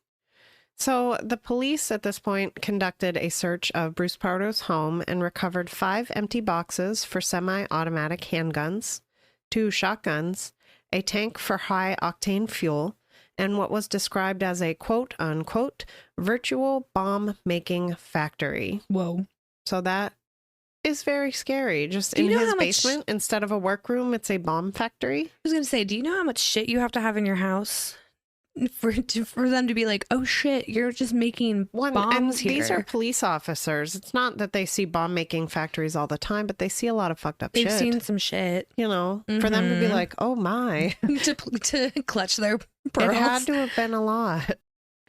Speaker 3: So the police at this point conducted a search of Bruce Pardo's home and recovered 5 empty boxes for semi-automatic handguns, 2 shotguns, a tank for high-octane fuel, and what was described as a quote-unquote virtual bomb-making factory.
Speaker 2: Whoa.
Speaker 3: So that is very scary. Just
Speaker 2: Do
Speaker 3: in
Speaker 2: you know
Speaker 3: his
Speaker 2: how much-
Speaker 3: basement, instead of a workroom, it's a bomb factory.
Speaker 2: I was going to say, do you know how much shit you have to have in your house for them to be like, oh shit, you're just making bombs
Speaker 3: and
Speaker 2: here?
Speaker 3: these are police officers. It's not that they see bomb making factories all the time, but they see a lot of fucked up
Speaker 2: They've
Speaker 3: shit.
Speaker 2: seen some shit.
Speaker 3: You know, for them to be
Speaker 2: Mhm.
Speaker 3: like, oh my,
Speaker 2: to clutch their pearls.
Speaker 3: it had to have been a lot.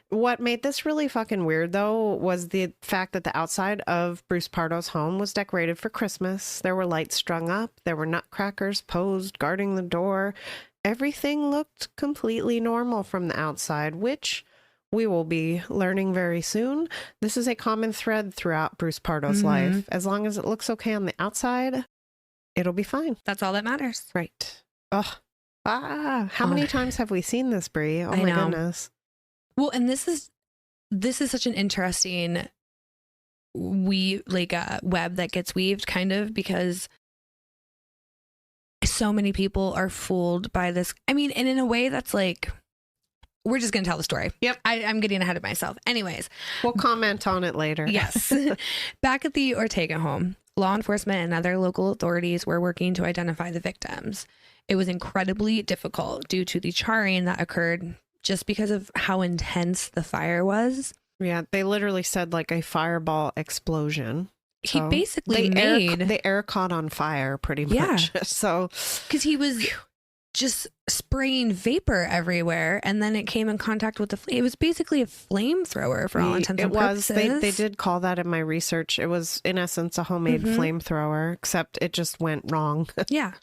Speaker 3: What made this really fucking weird, though, was the fact that the outside of Bruce Pardo's home was decorated for Christmas. There were lights strung up. There were nutcrackers posed guarding the door. Everything looked completely normal from the outside, which we will be learning very soon. This is a common thread throughout Bruce Pardo's life. As long as it looks okay on the outside, it'll be fine.
Speaker 2: That's all that matters.
Speaker 3: Right. Ugh. How many times have we seen this, Brie? Oh
Speaker 2: I
Speaker 3: my
Speaker 2: know.
Speaker 3: goodness.
Speaker 2: Well, and this is such an interesting web that gets weaved, kind of, because so many people are fooled by this. I mean, and in a way that's like, we're just going to tell the story.
Speaker 3: Yep.
Speaker 2: I'm getting ahead of myself. Anyways.
Speaker 3: We'll comment on it later.
Speaker 2: Yes. Back at the Ortega home, law enforcement and other local authorities were working to identify the victims. It was incredibly difficult due to the charring that occurred just because of how intense the fire was.
Speaker 3: Yeah, they literally said like a fireball explosion.
Speaker 2: He basically made...
Speaker 3: The air caught on fire pretty much.
Speaker 2: Yeah.
Speaker 3: So...
Speaker 2: Because he was just spraying vapor everywhere, and then it came in contact with it was basically a flamethrower for all intents and purposes.
Speaker 3: They did call that in my research. It was, in essence, a homemade flamethrower, except it just went wrong.
Speaker 2: Yeah.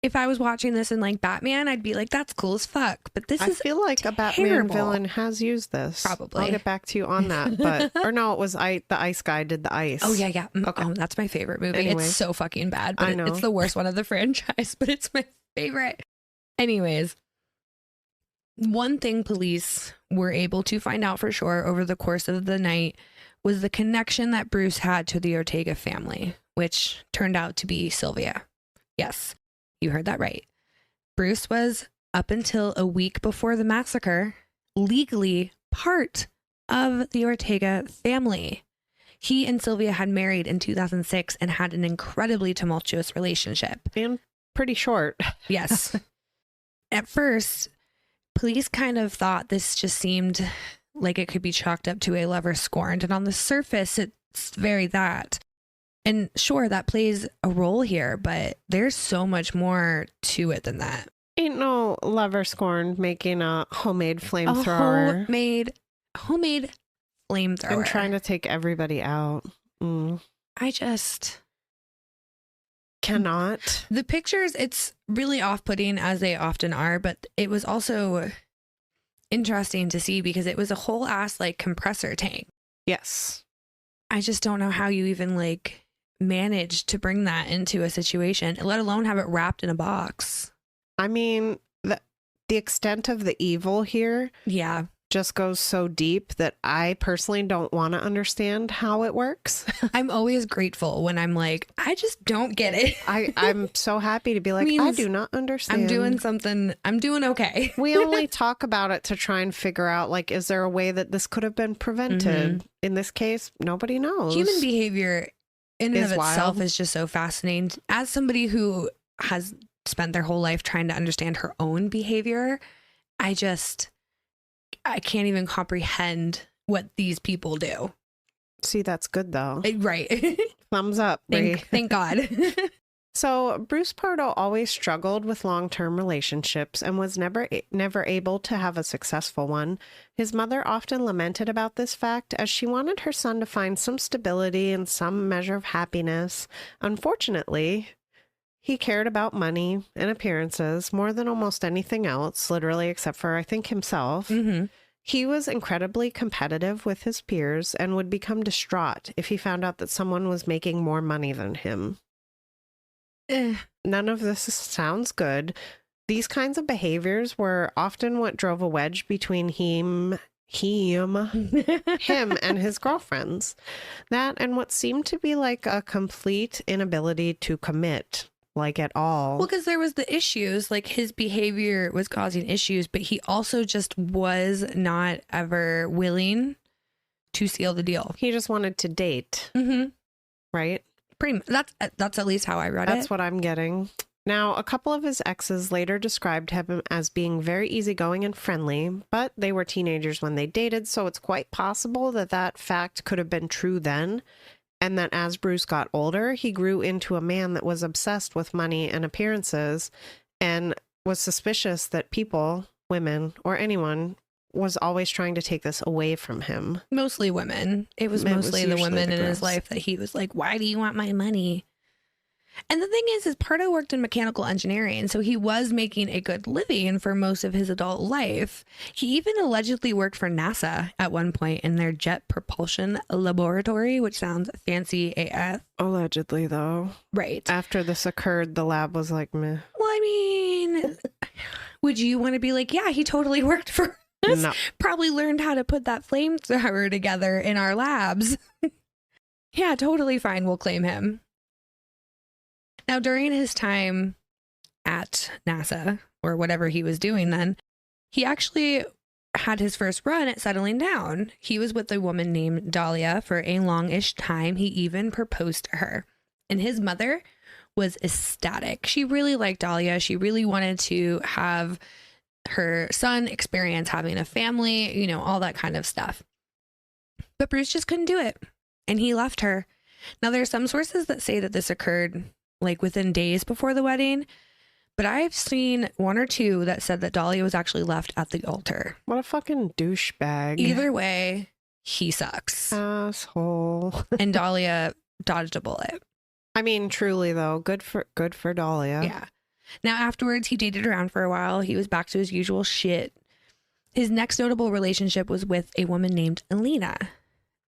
Speaker 2: If I was watching this in like Batman, I'd be like, that's cool as fuck. But this
Speaker 3: I
Speaker 2: is
Speaker 3: feel like a Batman
Speaker 2: terrible.
Speaker 3: villain has used this.
Speaker 2: Probably.
Speaker 3: I'll get back to you on that. But or no, it was the ice guy did the ice.
Speaker 2: Oh, yeah.
Speaker 3: Okay.
Speaker 2: Oh, that's my favorite movie.
Speaker 3: Anyway.
Speaker 2: It's so fucking bad. But
Speaker 3: I know.
Speaker 2: It's the worst one of the franchise, but it's my favorite. Anyways, one thing police were able to find out for sure over the course of the night was the connection that Bruce had to the Ortega family, which turned out to be Sylvia. Yes, you heard that right. Bruce was, up until a week before the massacre, legally part of the Ortega family. He and Sylvia had married in 2006 and had an incredibly tumultuous relationship.
Speaker 3: And pretty short.
Speaker 2: Yes. At first, police kind of thought this just seemed like it could be chalked up to a lover scorned. And on the surface, it's very that. And sure, that plays a role here, but there's so much more to it than that.
Speaker 3: Ain't no lover scorned making a homemade flamethrower.
Speaker 2: Homemade flamethrower.
Speaker 3: And trying to take everybody out.
Speaker 2: I just
Speaker 3: cannot.
Speaker 2: The pictures, it's really off-putting, as they often are, but it was also interesting to see because it was a whole ass like compressor tank.
Speaker 3: Yes.
Speaker 2: I just don't know how you even like managed to bring that into a situation, let alone have it wrapped in a box.
Speaker 3: I mean, the extent of the evil here just goes so deep that I personally don't want to understand how it works.
Speaker 2: I'm always grateful when I'm like, I just don't get it.
Speaker 3: I'm so happy to be like, I do not understand.
Speaker 2: I'm doing okay.
Speaker 3: We only talk about it to try and figure out, like, is there a way that this could have been prevented? In this case, nobody knows.
Speaker 2: Human behavior in and of itself
Speaker 3: wild.
Speaker 2: Is just so fascinating. As somebody who has spent their whole life trying to understand her own behavior, I can't even comprehend what these people do.
Speaker 3: See, that's good though.
Speaker 2: Right.
Speaker 3: Thumbs up.
Speaker 2: Thank God.
Speaker 3: So Bruce Pardo always struggled with long-term relationships and was never able to have a successful one. His mother often lamented about this fact as she wanted her son to find some stability and some measure of happiness. Unfortunately, he cared about money and appearances more than almost anything else, literally, except for, I think, himself. He was incredibly competitive with his peers and would become distraught if he found out that someone was making more money than him. None of this sounds good. These kinds of behaviors were often what drove a wedge between him and his girlfriends. That and what seemed to be like a complete inability to commit, like at all.
Speaker 2: Well, because there was the issues, like his behavior was causing issues, but he also just was not ever willing to seal the deal.
Speaker 3: He just wanted to date, right?
Speaker 2: That's at least how I read it.
Speaker 3: That's what I'm getting. Now, a couple of his exes later described him as being very easygoing and friendly, but they were teenagers when they dated, so it's quite possible that that fact could have been true then, and that as Bruce got older, he grew into a man that was obsessed with money and appearances and was suspicious that people, women, or anyone was always trying to take this away from him.
Speaker 2: Mostly women. It was mostly the women in his life that he was like, why do you want my money? And the thing is Pardo worked in mechanical engineering, so he was making a good living for most of his adult life. He even allegedly worked for NASA at one point in their jet propulsion laboratory, which sounds fancy AF.
Speaker 3: Allegedly, though.
Speaker 2: Right.
Speaker 3: After this occurred, the lab was like, meh.
Speaker 2: Well, I mean, would you want to be like, yeah, he totally worked for us?
Speaker 3: No.
Speaker 2: Probably learned how to put that flamethrower together in our labs. Yeah, totally fine. We'll claim him. Now, during his time at NASA, or whatever he was doing then, he actually had his first run at settling down. He was with a woman named Dahlia for a long-ish time. He even proposed to her. And his mother was ecstatic. She really liked Dahlia. She really wanted to have her son experience having a family, you know, all that kind of stuff. But Bruce just couldn't do it, and he left her. Now, there are some sources that say that this occurred like within days before the wedding, but I've seen one or two that said that Dahlia was actually left at the altar.
Speaker 3: What a fucking douchebag.
Speaker 2: Either way, he sucks.
Speaker 3: Asshole.
Speaker 2: And Dahlia dodged a bullet.
Speaker 3: I mean, truly though, good for Dahlia.
Speaker 2: Yeah. Now, afterwards, he dated around for a while. He was back to his usual shit. His next notable relationship was with a woman named Elena.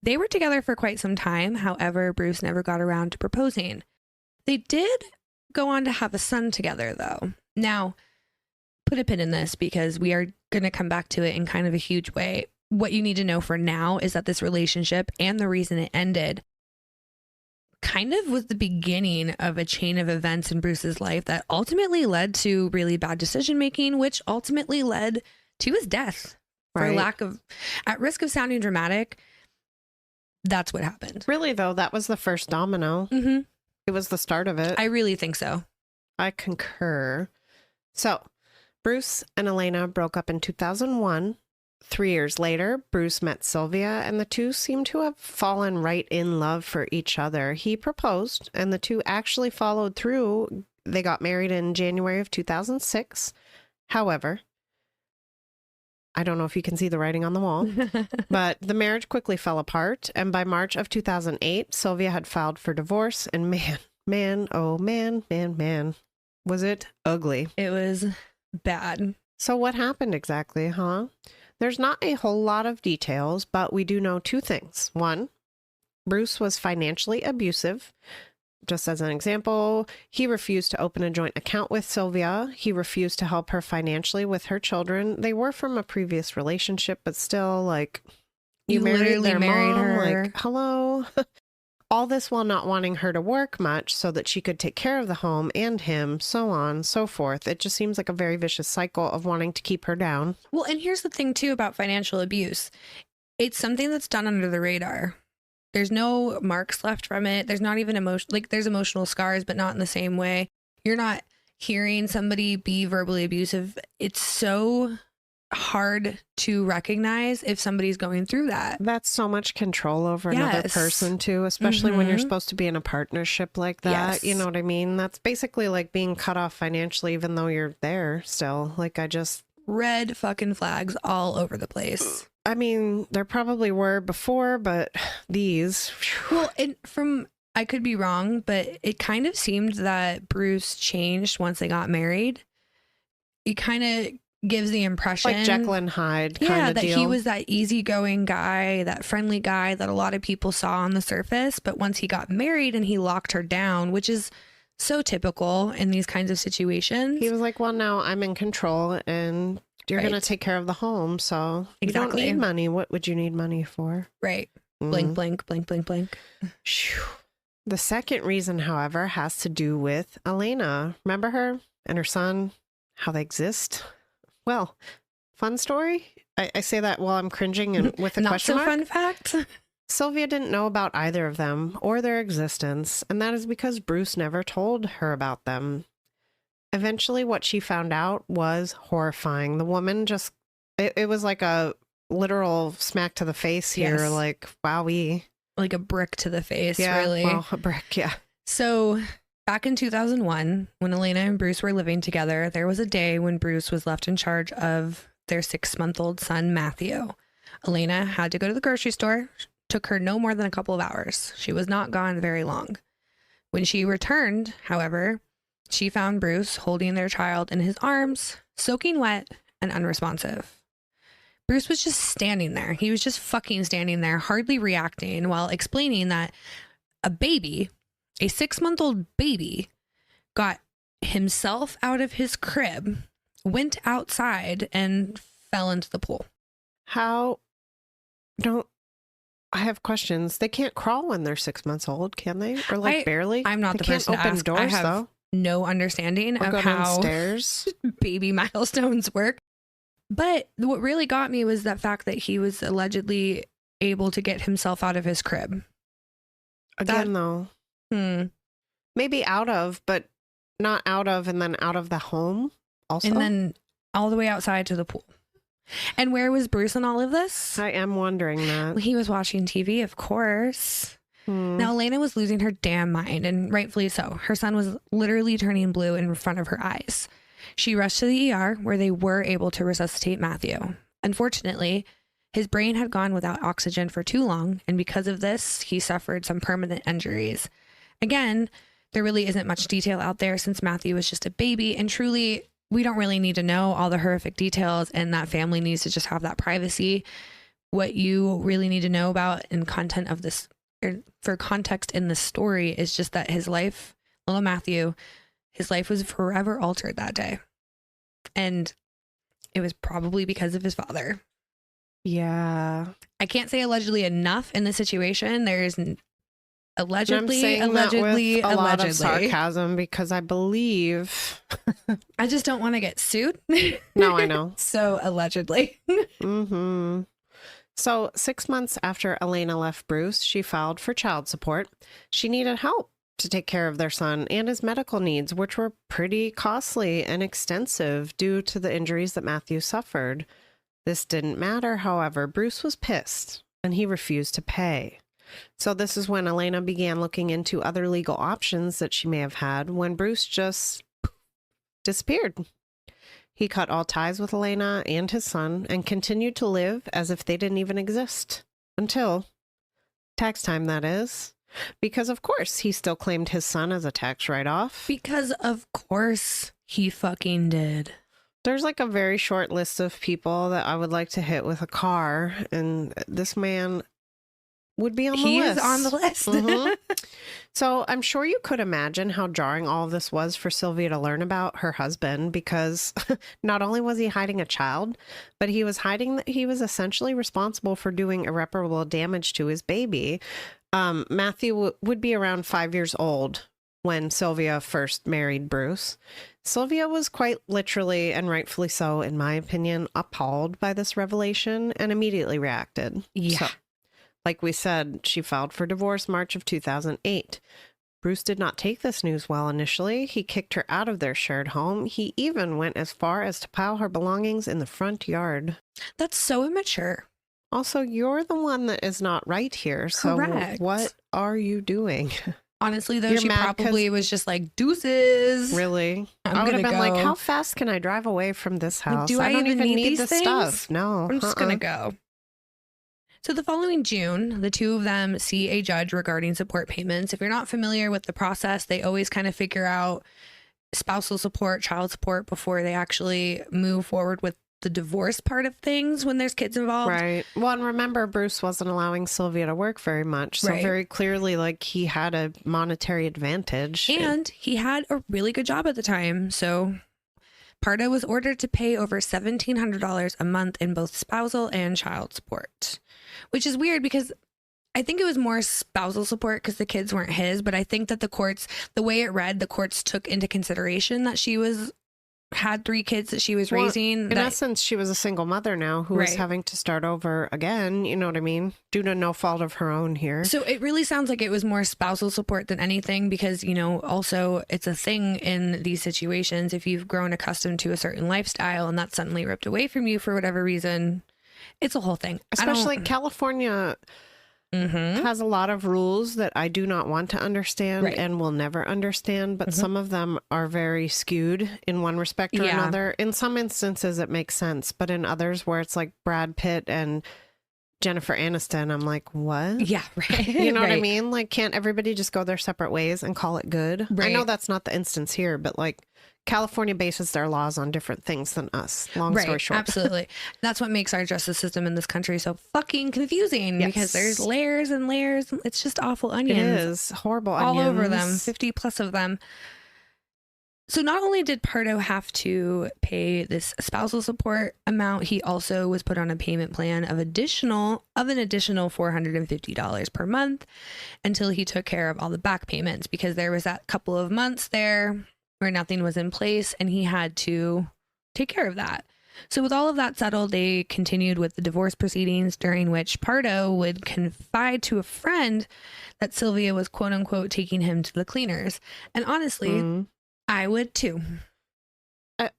Speaker 2: They were together for quite some time. However, Bruce never got around to proposing. They did go on to have a son together, though. Now, put a pin in this because we are going to come back to it in kind of a huge way. What you need to know for now is that this relationship and the reason it ended kind of was the beginning of a chain of events in Bruce's life that ultimately led to really bad decision making, which ultimately led to his death.
Speaker 3: Right.
Speaker 2: At risk of sounding dramatic, that's what happened.
Speaker 3: Really though, that was the first domino.
Speaker 2: Mm-hmm.
Speaker 3: It was the start of it.
Speaker 2: I really think so.
Speaker 3: I concur. So, Bruce and Elena broke up in 2001. 3 years later, Bruce met Sylvia, and the two seemed to have fallen right in love for each other. He proposed, and the two actually followed through. They got married in January of 2006. However, I don't know if you can see the writing on the wall, but the marriage quickly fell apart, and by March of 2008, Sylvia had filed for divorce, and man, was it ugly.
Speaker 2: It was bad.
Speaker 3: So what happened exactly, huh? There's not a whole lot of details, but we do know two things. One, Bruce was financially abusive. Just as an example, he refused to open a joint account with Sylvia. He refused to help her financially with her children. They were from a previous relationship, but still, like, you married their mom,
Speaker 2: her.
Speaker 3: like, hello. All this while not wanting her to work much so that she could take care of the home and him, so on, so forth. It just seems like a very vicious cycle of wanting to keep her down.
Speaker 2: Well, and here's the thing, too, about financial abuse. It's something that's done under the radar. There's no marks left from it. There's not even there's emotional scars, but not in the same way. You're not hearing somebody be verbally abusive. It's so hard to recognize if somebody's going through that.
Speaker 3: That's so much control over another
Speaker 2: Yes.
Speaker 3: person too, especially when you're
Speaker 2: Mhm.
Speaker 3: supposed to be in a partnership like that.
Speaker 2: Yes.
Speaker 3: You know what I mean? That's basically like being cut off financially, even though you're there still. Like,
Speaker 2: Red fucking flags all over the place.
Speaker 3: I mean, there probably were before, but these,
Speaker 2: Well, I could be wrong, but it kind of seemed that Bruce changed once they got married. It kind of gives the impression,
Speaker 3: like Jekyll and Hyde kind
Speaker 2: yeah,
Speaker 3: of
Speaker 2: that
Speaker 3: deal.
Speaker 2: he was that easygoing guy, that friendly guy that a lot of people saw on the surface. But once he got married and he locked her down, which is so typical in these kinds of situations.
Speaker 3: He was like, well, now I'm in control and you're
Speaker 2: Right.
Speaker 3: going to take care of the home. So you
Speaker 2: Exactly.
Speaker 3: don't need money. What would you need money for?
Speaker 2: Right.
Speaker 3: Mm.
Speaker 2: Blink, blink, blink, blink, blink.
Speaker 3: Phew. The second reason, however, has to do with Elena. Remember her and her son, how they exist? Well, fun story. I say that while I'm cringing and with a
Speaker 2: Not
Speaker 3: question
Speaker 2: so
Speaker 3: mark.
Speaker 2: fun fact.
Speaker 3: Sylvia didn't know about either of them or their existence, and that is because Bruce never told her about them. Eventually, what she found out was horrifying. The woman just, it was like a literal smack to the face here.
Speaker 2: Yes.
Speaker 3: Like, wowee.
Speaker 2: Like a brick to the face,
Speaker 3: Yeah,
Speaker 2: really.
Speaker 3: well, a brick, yeah.
Speaker 2: So back in 2001, when Elena and Bruce were living together, there was a day when Bruce was left in charge of their 6-month-old son, Matthew. Elena had to go to the grocery store. Took her no more than a couple of hours. She was not gone very long. When she returned, however, she found Bruce holding their child in his arms, soaking wet and unresponsive. Bruce was just standing there. He was just fucking standing there, hardly reacting, while explaining that a 6-month-old baby, got himself out of his crib, went outside, and fell into the pool.
Speaker 3: How don't I have questions? They can't crawl when they're 6 months old, can they? Or like barely?
Speaker 2: I'm not
Speaker 3: They
Speaker 2: the
Speaker 3: can't
Speaker 2: person to
Speaker 3: open
Speaker 2: ask.
Speaker 3: doors
Speaker 2: I have
Speaker 3: though.
Speaker 2: no understanding
Speaker 3: Or
Speaker 2: of
Speaker 3: go
Speaker 2: how
Speaker 3: downstairs.
Speaker 2: baby milestones work. But what really got me was that fact that he was allegedly able to get himself out of his crib.
Speaker 3: Again, though, maybe out of, but not out of, and then out of the home. Also,
Speaker 2: And then all the way outside to the pool. And where was Bruce in all of this?
Speaker 3: I am wondering that.
Speaker 2: He was watching TV, of course. Now, Elena was losing her damn mind, and rightfully so. Her son was literally turning blue in front of her eyes. She rushed to the ER, where they were able to resuscitate Matthew. Unfortunately, his brain had gone without oxygen for too long, and because of this, he suffered some permanent injuries. Again, there really isn't much detail out there since Matthew was just a baby, and truly, we don't really need to know all the horrific details, and that family needs to just have that privacy. What you really need to know about in content of this, or for context in the story, is just that his life, little Matthew, his life was forever altered that day. And it was probably because of his father.
Speaker 3: Yeah.
Speaker 2: I can't say allegedly enough in this situation. There's allegedly,
Speaker 3: I'm saying
Speaker 2: allegedly,
Speaker 3: that with a lot of
Speaker 2: allegedly.
Speaker 3: sarcasm because I believe.
Speaker 2: I just don't want to get sued.
Speaker 3: No, I know.
Speaker 2: So allegedly.
Speaker 3: Mm-hmm. So 6 months after Elena left Bruce, she filed for child support. She needed help to take care of their son and his medical needs, which were pretty costly and extensive due to the injuries that Matthew suffered. This didn't matter, however. Bruce was pissed and he refused to pay. So this is when Elena began looking into other legal options that she may have had when Bruce just disappeared. He cut all ties with Elena and his son and continued to live as if they didn't even exist. Until tax time, that is. Because, of course, he still claimed his son as a tax write-off.
Speaker 2: Because of course he fucking did.
Speaker 3: There's like a very short list of people that I would like to hit with a car, and this man would be on the list.
Speaker 2: He is on the list.
Speaker 3: Mhm. So I'm sure you could imagine how jarring all of this was for Sylvia to learn about her husband, because not only was he hiding a child, but he was hiding that he was essentially responsible for doing irreparable damage to his baby. Matthew would be around 5 years old when Sylvia first married Bruce. Sylvia was quite literally, and rightfully so, in my opinion, appalled by this revelation and immediately reacted.
Speaker 2: Yeah.
Speaker 3: So, like we said, she filed for divorce March of 2008. Bruce did not take this news well initially. He kicked her out of their shared home. He even went as far as to pile her belongings in the front yard.
Speaker 2: That's so immature.
Speaker 3: Also, you're the one that is not right here. So
Speaker 2: Correct.
Speaker 3: what are you doing?
Speaker 2: Honestly, though,
Speaker 3: You're
Speaker 2: she
Speaker 3: mad 'cause-
Speaker 2: probably was just like, deuces.
Speaker 3: Really?
Speaker 2: I'm
Speaker 3: I would have
Speaker 2: gonna
Speaker 3: been like,
Speaker 2: go.
Speaker 3: how fast can I drive away from this house?
Speaker 2: do I
Speaker 3: don't
Speaker 2: even need these
Speaker 3: the
Speaker 2: things?
Speaker 3: stuff. No.
Speaker 2: I'm just going to go. So the following June, the two of them see a judge regarding support payments. If you're not familiar with the process, they always kind of figure out spousal support, child support before they actually move forward with the divorce part of things when there's kids involved.
Speaker 3: Right. Well, and remember, Bruce wasn't allowing Sylvia to work very much. So
Speaker 2: Right.
Speaker 3: very clearly, like, he had a monetary advantage.
Speaker 2: And he had a really good job at the time. So Pardo was ordered to pay over $1,700 a month in both spousal and child support, which is weird because I think it was more spousal support because the kids weren't his. But I think that the courts, the way it read, the courts took into consideration that she had 3 kids that she was
Speaker 3: Well,
Speaker 2: raising.
Speaker 3: in essence, she was a single mother now who was
Speaker 2: Right.
Speaker 3: having to start over again. You know what I mean? Due to no fault of her own here.
Speaker 2: So it really sounds like it was more spousal support than anything because, you know, also it's a thing in these situations. If you've grown accustomed to a certain lifestyle and that's suddenly ripped away from you for whatever reason, it's a whole thing.
Speaker 3: Especially California has a lot of rules that I do not want to understand
Speaker 2: Right.
Speaker 3: and will never understand, but some of them are very skewed in one respect or
Speaker 2: Yeah.
Speaker 3: another. In some instances, it makes sense, but in others where it's like Brad Pitt and Jennifer Aniston, I'm like, what?
Speaker 2: Yeah, right.
Speaker 3: You know what I
Speaker 2: Right.
Speaker 3: mean? Like, can't everybody just go their separate ways and call it good? I know
Speaker 2: Right.
Speaker 3: that's not the instance here, but like California bases their laws on different things than us. Long story short.
Speaker 2: Absolutely. That's what makes our justice system in this country so fucking confusing because there's layers and layers. It's just awful
Speaker 3: It
Speaker 2: onions.
Speaker 3: is horrible
Speaker 2: All
Speaker 3: onions.
Speaker 2: over them, 50 plus of them. So not only did Pardo have to pay this spousal support amount, he also was put on a payment plan of an additional $450 per month until he took care of all the back payments because there was that couple of months there where nothing was in place and he had to take care of that. So with all of that settled, they continued with the divorce proceedings during which Pardo would confide to a friend that Sylvia was quote unquote taking him to the cleaners. And honestly, I would too.
Speaker 3: I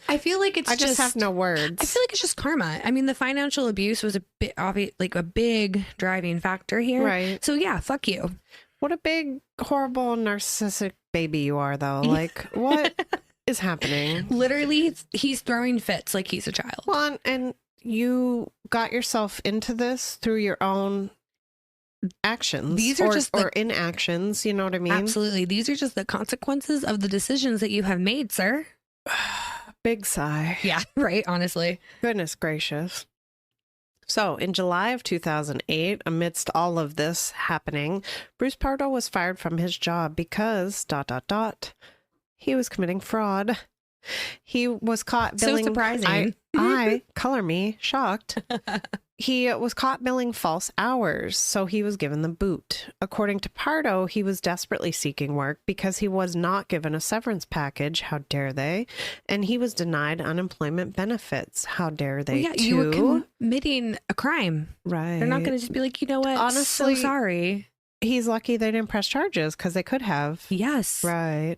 Speaker 2: I feel like it's
Speaker 3: I just have no words.
Speaker 2: I feel like it's just karma. I mean, the financial abuse was a bit obvious, like a big driving factor here.
Speaker 3: Right.
Speaker 2: So yeah, fuck you.
Speaker 3: What a big, horrible, narcissistic baby you are, though. Like, what is happening?
Speaker 2: Literally, he's throwing fits like he's a child.
Speaker 3: Well, and you got yourself into this through your own actions.
Speaker 2: These are
Speaker 3: or inactions. You know what I mean?
Speaker 2: Absolutely. These are just the consequences of the decisions that you have made, sir.
Speaker 3: Big sigh.
Speaker 2: Yeah, right. Honestly.
Speaker 3: Goodness gracious. So, in July of 2008, amidst all of this happening, Bruce Pardo was fired from his job because ... he was committing fraud. He was caught billing...
Speaker 2: So surprising.
Speaker 3: I color me, shocked. He was caught billing false hours, so he was given the boot. According to Pardo, he was desperately seeking work because he was not given a severance package. How dare they? And he was denied unemployment benefits. How dare they, too?
Speaker 2: You were committing a crime.
Speaker 3: Right.
Speaker 2: They're not going to just be like, you know what?
Speaker 3: Honestly,
Speaker 2: so sorry.
Speaker 3: He's lucky they didn't press charges because they could have.
Speaker 2: Yes.
Speaker 3: Right.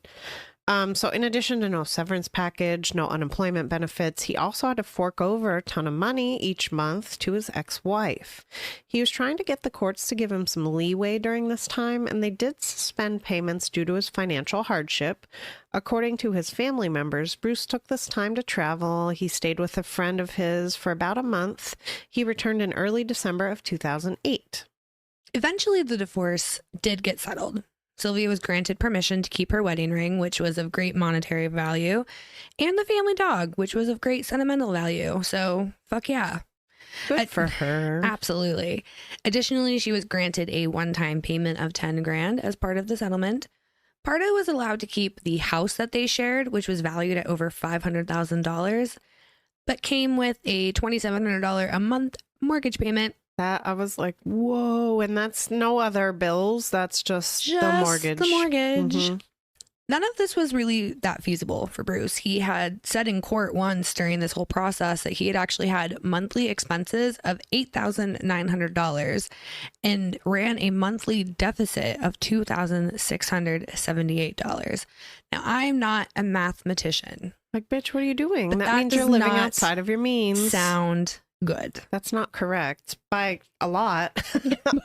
Speaker 3: So in addition to no severance package, no unemployment benefits, he also had to fork over a ton of money each month to his ex-wife. He was trying to get the courts to give him some leeway during this time, and they did suspend payments due to his financial hardship. According to his family members, Bruce took this time to travel. He stayed with a friend of his for about a month. He returned in early December of 2008.
Speaker 2: Eventually, the divorce did get settled. Sylvia was granted permission to keep her wedding ring, which was of great monetary value, and the family dog, which was of great sentimental value. So, fuck yeah.
Speaker 3: Good for her.
Speaker 2: Absolutely. Additionally, she was granted a one-time payment of $10,000 as part of the settlement. Pardo was allowed to keep the house that they shared, which was valued at over $500,000, but came with a $2,700 a month mortgage payment.
Speaker 3: That I was like, whoa. And that's no other bills. That's just the mortgage.
Speaker 2: The mortgage.
Speaker 3: Mm-hmm.
Speaker 2: None of this was really that feasible for Bruce. He had said in court once during this whole process that he had actually had monthly expenses of $8,900 and ran a monthly deficit of $2,678. Now, I'm not a mathematician.
Speaker 3: Like, bitch, what are you doing?
Speaker 2: But
Speaker 3: That
Speaker 2: that
Speaker 3: means you're
Speaker 2: does
Speaker 3: living
Speaker 2: not
Speaker 3: outside of your means.
Speaker 2: Sound good.
Speaker 3: That's not correct by a lot,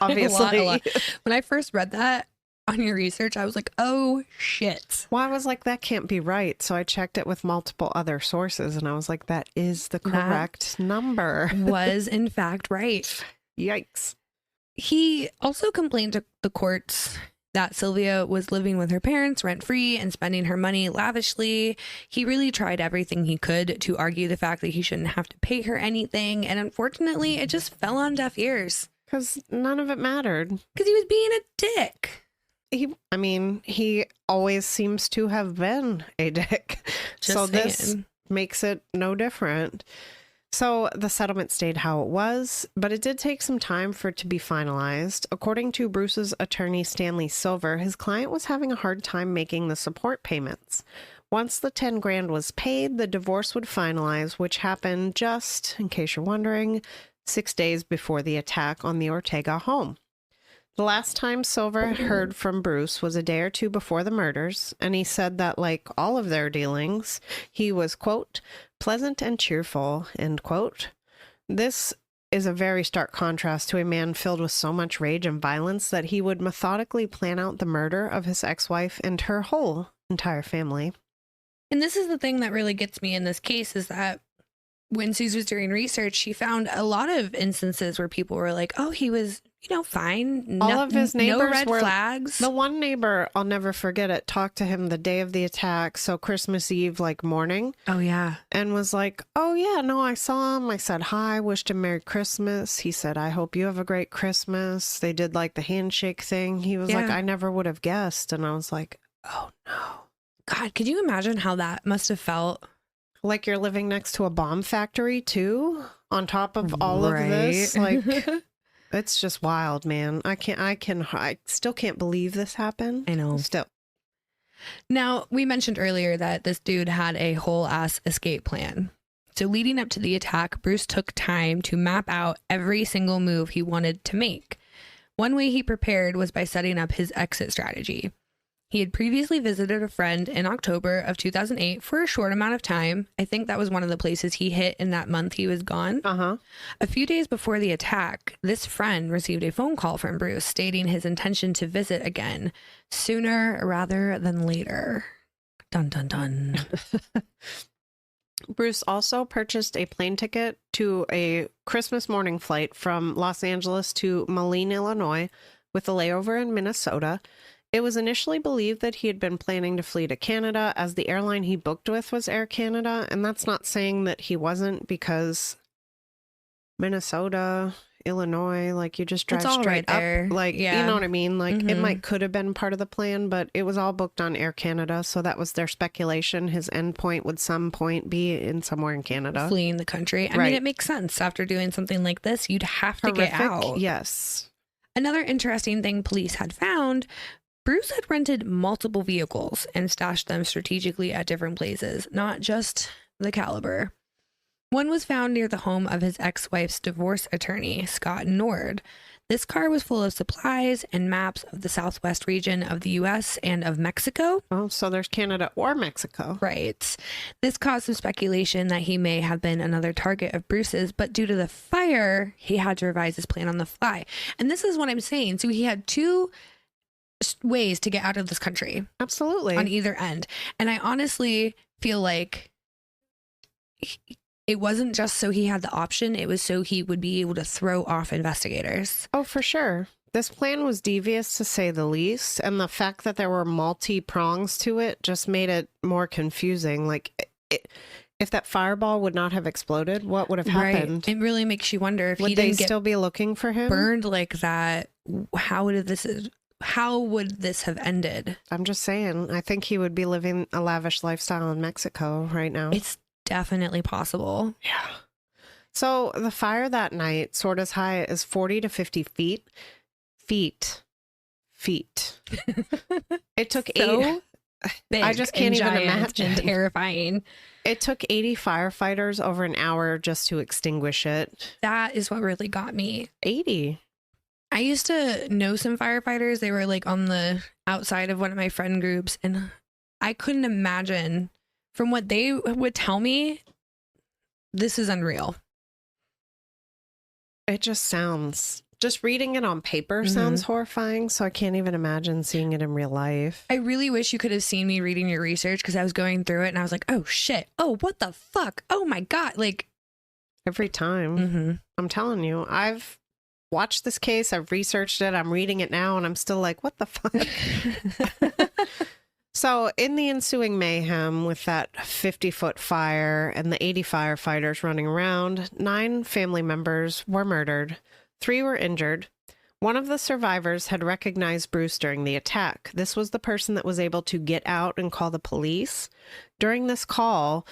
Speaker 3: obviously.
Speaker 2: A lot. When I first read that on your research, I was like, oh shit.
Speaker 3: Well, I was like, that can't be right. So I checked it with multiple other sources and I was like, that is the correct number.
Speaker 2: Was in fact right.
Speaker 3: Yikes.
Speaker 2: He also complained to the courts that Sylvia was living with her parents rent-free and spending her money lavishly. He really tried everything he could to argue the fact that he shouldn't have to pay her anything. And unfortunately, it just fell on deaf ears.
Speaker 3: Because none of it mattered.
Speaker 2: Because he was being a dick.
Speaker 3: He always seems to have been a dick.
Speaker 2: Just
Speaker 3: so
Speaker 2: saying.
Speaker 3: This makes it no different. So the settlement stayed how it was, but it did take some time for it to be finalized. According to Bruce's attorney, Stanley Silver, his client was having a hard time making the support payments. Once the $10,000 was paid, the divorce would finalize, which happened just, in case you're wondering, 6 days before the attack on the Ortega home. The last time Silver heard from Bruce was a day or two before the murders, and he said that, like all of their dealings, he was, quote, pleasant and cheerful, end quote. This is a very stark contrast to a man filled with so much rage and violence that he would methodically plan out the murder of his ex-wife and her whole entire family.
Speaker 2: And this is the thing that really gets me in this case is that when Suze was doing research, she found a lot of instances where people were like, oh, he was, fine.
Speaker 3: All of his neighbors
Speaker 2: no red
Speaker 3: were
Speaker 2: flags.
Speaker 3: The one neighbor, I'll never forget it, talked to him the day of the attack, so Christmas Eve, morning.
Speaker 2: Oh, yeah.
Speaker 3: And was like, oh, yeah, no, I saw him. I said hi, wished him Merry Christmas. He said, I hope you have a great Christmas. They did, the handshake thing. He was like, I never would have guessed. And I was like, oh, no.
Speaker 2: God, could you imagine how that must have felt?
Speaker 3: Like you're living next to a bomb factory, too, on top of all of this. It's just wild, man. I still can't believe this happened.
Speaker 2: I know.
Speaker 3: Still.
Speaker 2: Now, we mentioned earlier that this dude had a whole ass escape plan. So leading up to the attack, Bruce took time to map out every single move he wanted to make. One way he prepared was by setting up his exit strategy. He had previously visited a friend in October of 2008 for a short amount of time. I think that was one of the places he hit in that month he was gone. A few days before the attack, this friend received a phone call from Bruce stating his intention to visit again sooner rather than later. Dun, dun, dun.
Speaker 3: Bruce also purchased a plane ticket to a Christmas morning flight from Los Angeles to Moline, Illinois, with a layover in Minnesota. It was initially believed that he had been planning to flee to Canada, as the airline he booked with was Air Canada, and that's not saying that he wasn't, because Minnesota, Illinois, like, you just drive
Speaker 2: It's all
Speaker 3: straight
Speaker 2: right there.
Speaker 3: up. Like,
Speaker 2: Yeah.
Speaker 3: you know what I mean? Like, it
Speaker 2: Mhm.
Speaker 3: could have been part of the plan, but it was all booked on Air Canada, so that was their speculation. His end point would some point be in somewhere in Canada.
Speaker 2: Fleeing the country. I
Speaker 3: Right.
Speaker 2: mean, it makes sense. After doing something like this, you'd have to get out.
Speaker 3: Yes.
Speaker 2: Another interesting thing police had found, Bruce had rented multiple vehicles and stashed them strategically at different places, not just the Caliber. One was found near the home of his ex-wife's divorce attorney, Scott Nord. This car was full of supplies and maps of the southwest region of the U.S. and of Mexico.
Speaker 3: Oh, so there's Canada or Mexico.
Speaker 2: Right. This caused some speculation that he may have been another target of Bruce's, but due to the fire, he had to revise his plan on the fly. And this is what I'm saying. So he had two ways to get out of this country
Speaker 3: Absolutely.
Speaker 2: on either end. And I honestly feel like it wasn't just so he had the option, it was so he would be able to throw off investigators.
Speaker 3: Oh, for sure. This plan was devious, to say the least, and the fact that there were multi-prongs to it just made it more confusing. Like, if that fireball would not have exploded, what would have happened?
Speaker 2: Right. It really makes you wonder if
Speaker 3: Would
Speaker 2: he
Speaker 3: they
Speaker 2: didn't get
Speaker 3: still be looking for him?
Speaker 2: burned like that. How would this have ended?
Speaker 3: I'm just saying, I think he would be living a lavish lifestyle in Mexico right now.
Speaker 2: It's definitely possible.
Speaker 3: Yeah. So the fire that night soared as high as 40 to 50 feet. It took
Speaker 2: So big
Speaker 3: I just can't
Speaker 2: and
Speaker 3: even
Speaker 2: giant
Speaker 3: imagine.
Speaker 2: and terrifying.
Speaker 3: It took 80 firefighters over an hour just to extinguish it.
Speaker 2: That is what really got me.
Speaker 3: 80.
Speaker 2: I used to know some firefighters. They were like on the outside of one of my friend groups, and I couldn't imagine, from what they would tell me, this is unreal.
Speaker 3: It just sounds, just reading it on paper sounds horrifying, so I can't even imagine seeing it in real life.
Speaker 2: I really wish you could have seen me reading your research, because I was going through it and I was like, oh shit, oh what the fuck, oh my god, like
Speaker 3: Every time. I'm telling you, I've watched this case, I've researched it, I'm reading it now, and I'm still like, what the fuck? So in the ensuing mayhem with that 50-foot fire and the 80 firefighters running around, 9 family members were murdered. 3 were injured. One of the survivors had recognized Bruce during the attack. This was the person that was able to get out and call the police. During this call,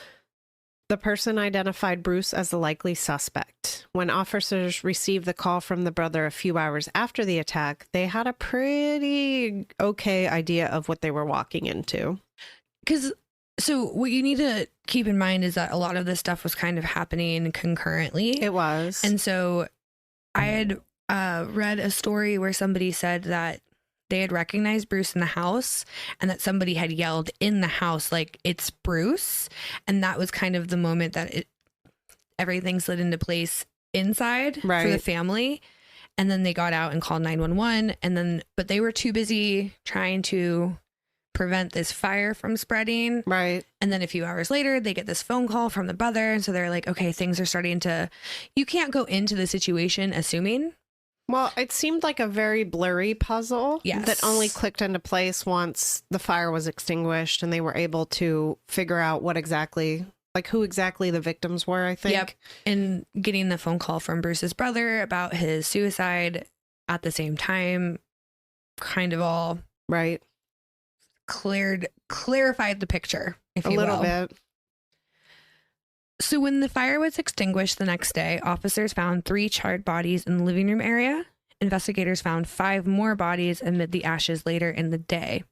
Speaker 3: the person identified Bruce as the likely suspect. When officers received the call from the brother a few hours after the attack, they had a pretty okay idea of what they were walking into.
Speaker 2: So what you need to keep in mind is that a lot of this stuff was kind of happening concurrently.
Speaker 3: It was.
Speaker 2: And so I had read a story where somebody said that they had recognized Bruce in the house, and that somebody had yelled in the house, like, it's Bruce. And that was kind of the moment that everything slid into place inside for the family. And then they got out and called 911. But they were too busy trying to prevent this fire from spreading.
Speaker 3: Right.
Speaker 2: And then a few hours later, they get this phone call from the brother. And so they're like, okay, things are starting to, you can't go into the situation assuming.
Speaker 3: Well, it seemed like a very blurry puzzle that only clicked into place once the fire was extinguished and they were able to figure out what exactly, like who exactly the victims were, I think.
Speaker 2: Yep. And getting the phone call from Bruce's brother about his suicide at the same time kind of all clarified the picture, if you will.
Speaker 3: A little bit.
Speaker 2: So when the fire was extinguished the next day, officers found 3 charred bodies in the living room area. Investigators found 5 more bodies amid the ashes later in the day.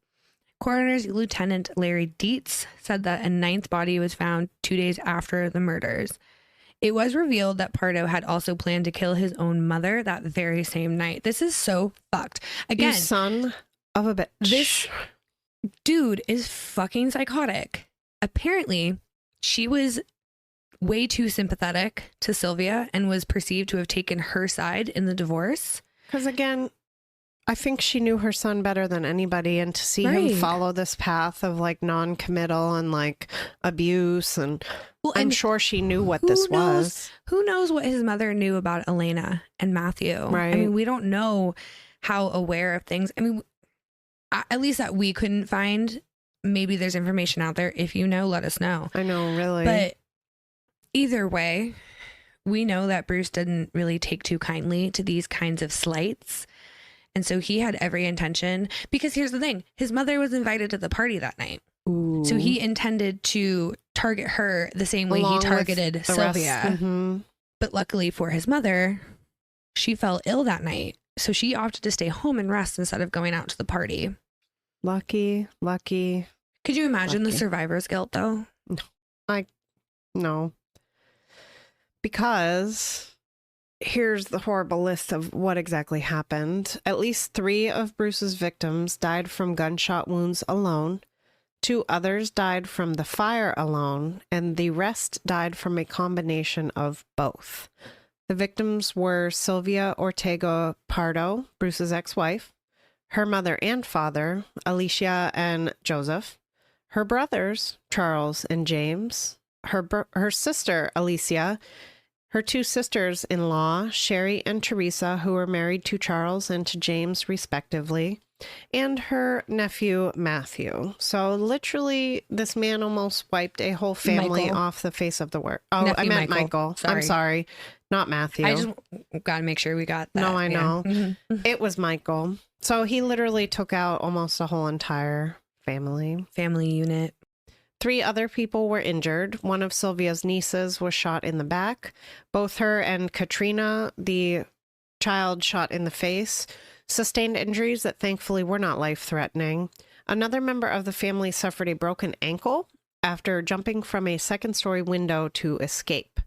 Speaker 2: Coroner's Lieutenant Larry Dietz said that a 9th body was found 2 days after the murders. It was revealed that Pardo had also planned to kill his own mother that very same night. This is so fucked. Again,
Speaker 3: You son of a bitch.
Speaker 2: dude is fucking psychotic. Apparently, she was way too sympathetic to Sylvia and was perceived to have taken her side in the divorce.
Speaker 3: Because again, I think she knew her son better than anybody, and to see
Speaker 2: Right.
Speaker 3: him follow this path of like non-committal and like abuse, and
Speaker 2: Well,
Speaker 3: I'm
Speaker 2: and
Speaker 3: sure she knew what this was.
Speaker 2: Who knows what his mother knew about Elena and Matthew?
Speaker 3: Right.
Speaker 2: I mean, we don't know how aware of things. I mean, at least that we couldn't find. Maybe there's information out there. If you know, let us know.
Speaker 3: I know, really.
Speaker 2: But either way, we know that Bruce didn't really take too kindly to these kinds of slights. And so he had every intention, because here's the thing, his mother was invited to the party that night.
Speaker 3: Ooh.
Speaker 2: So he intended to target her the same way
Speaker 3: Along
Speaker 2: he
Speaker 3: with
Speaker 2: targeted
Speaker 3: the
Speaker 2: Sylvia.
Speaker 3: rest. Mhm.
Speaker 2: But luckily for his mother, she fell ill that night. So she opted to stay home and rest instead of going out to the party.
Speaker 3: Lucky.
Speaker 2: Could you imagine the
Speaker 3: Lucky.
Speaker 2: survivor's guilt, though?
Speaker 3: No. Because here's the horrible list of what exactly happened. At least 3 of Bruce's victims died from gunshot wounds alone. 2 others died from the fire alone, and the rest died from a combination of both. The victims were Sylvia Ortega Pardo, Bruce's ex-wife, her mother and father, Alicia and Joseph, her brothers, Charles and James, her sister, Alicia, her 2 sisters-in-law, Sherry and Teresa, who were married to Charles and to James, respectively, and her nephew, Matthew. So literally, this man almost wiped a whole family
Speaker 2: Michael.
Speaker 3: off the face of the world. Oh,
Speaker 2: Nephew
Speaker 3: I meant
Speaker 2: Michael.
Speaker 3: Michael. I'm sorry. Not Matthew.
Speaker 2: I just got to make sure we got that.
Speaker 3: No, I
Speaker 2: yeah.
Speaker 3: know.
Speaker 2: Mhm.
Speaker 3: It was Michael. So he literally took out almost a whole entire family.
Speaker 2: Family unit.
Speaker 3: 3 other people were injured. One of Sylvia's nieces was shot in the back. Both her and Katrina, the child shot in the face, sustained injuries that thankfully were not life-threatening. Another member of the family suffered a broken ankle after jumping from a second-story window to escape.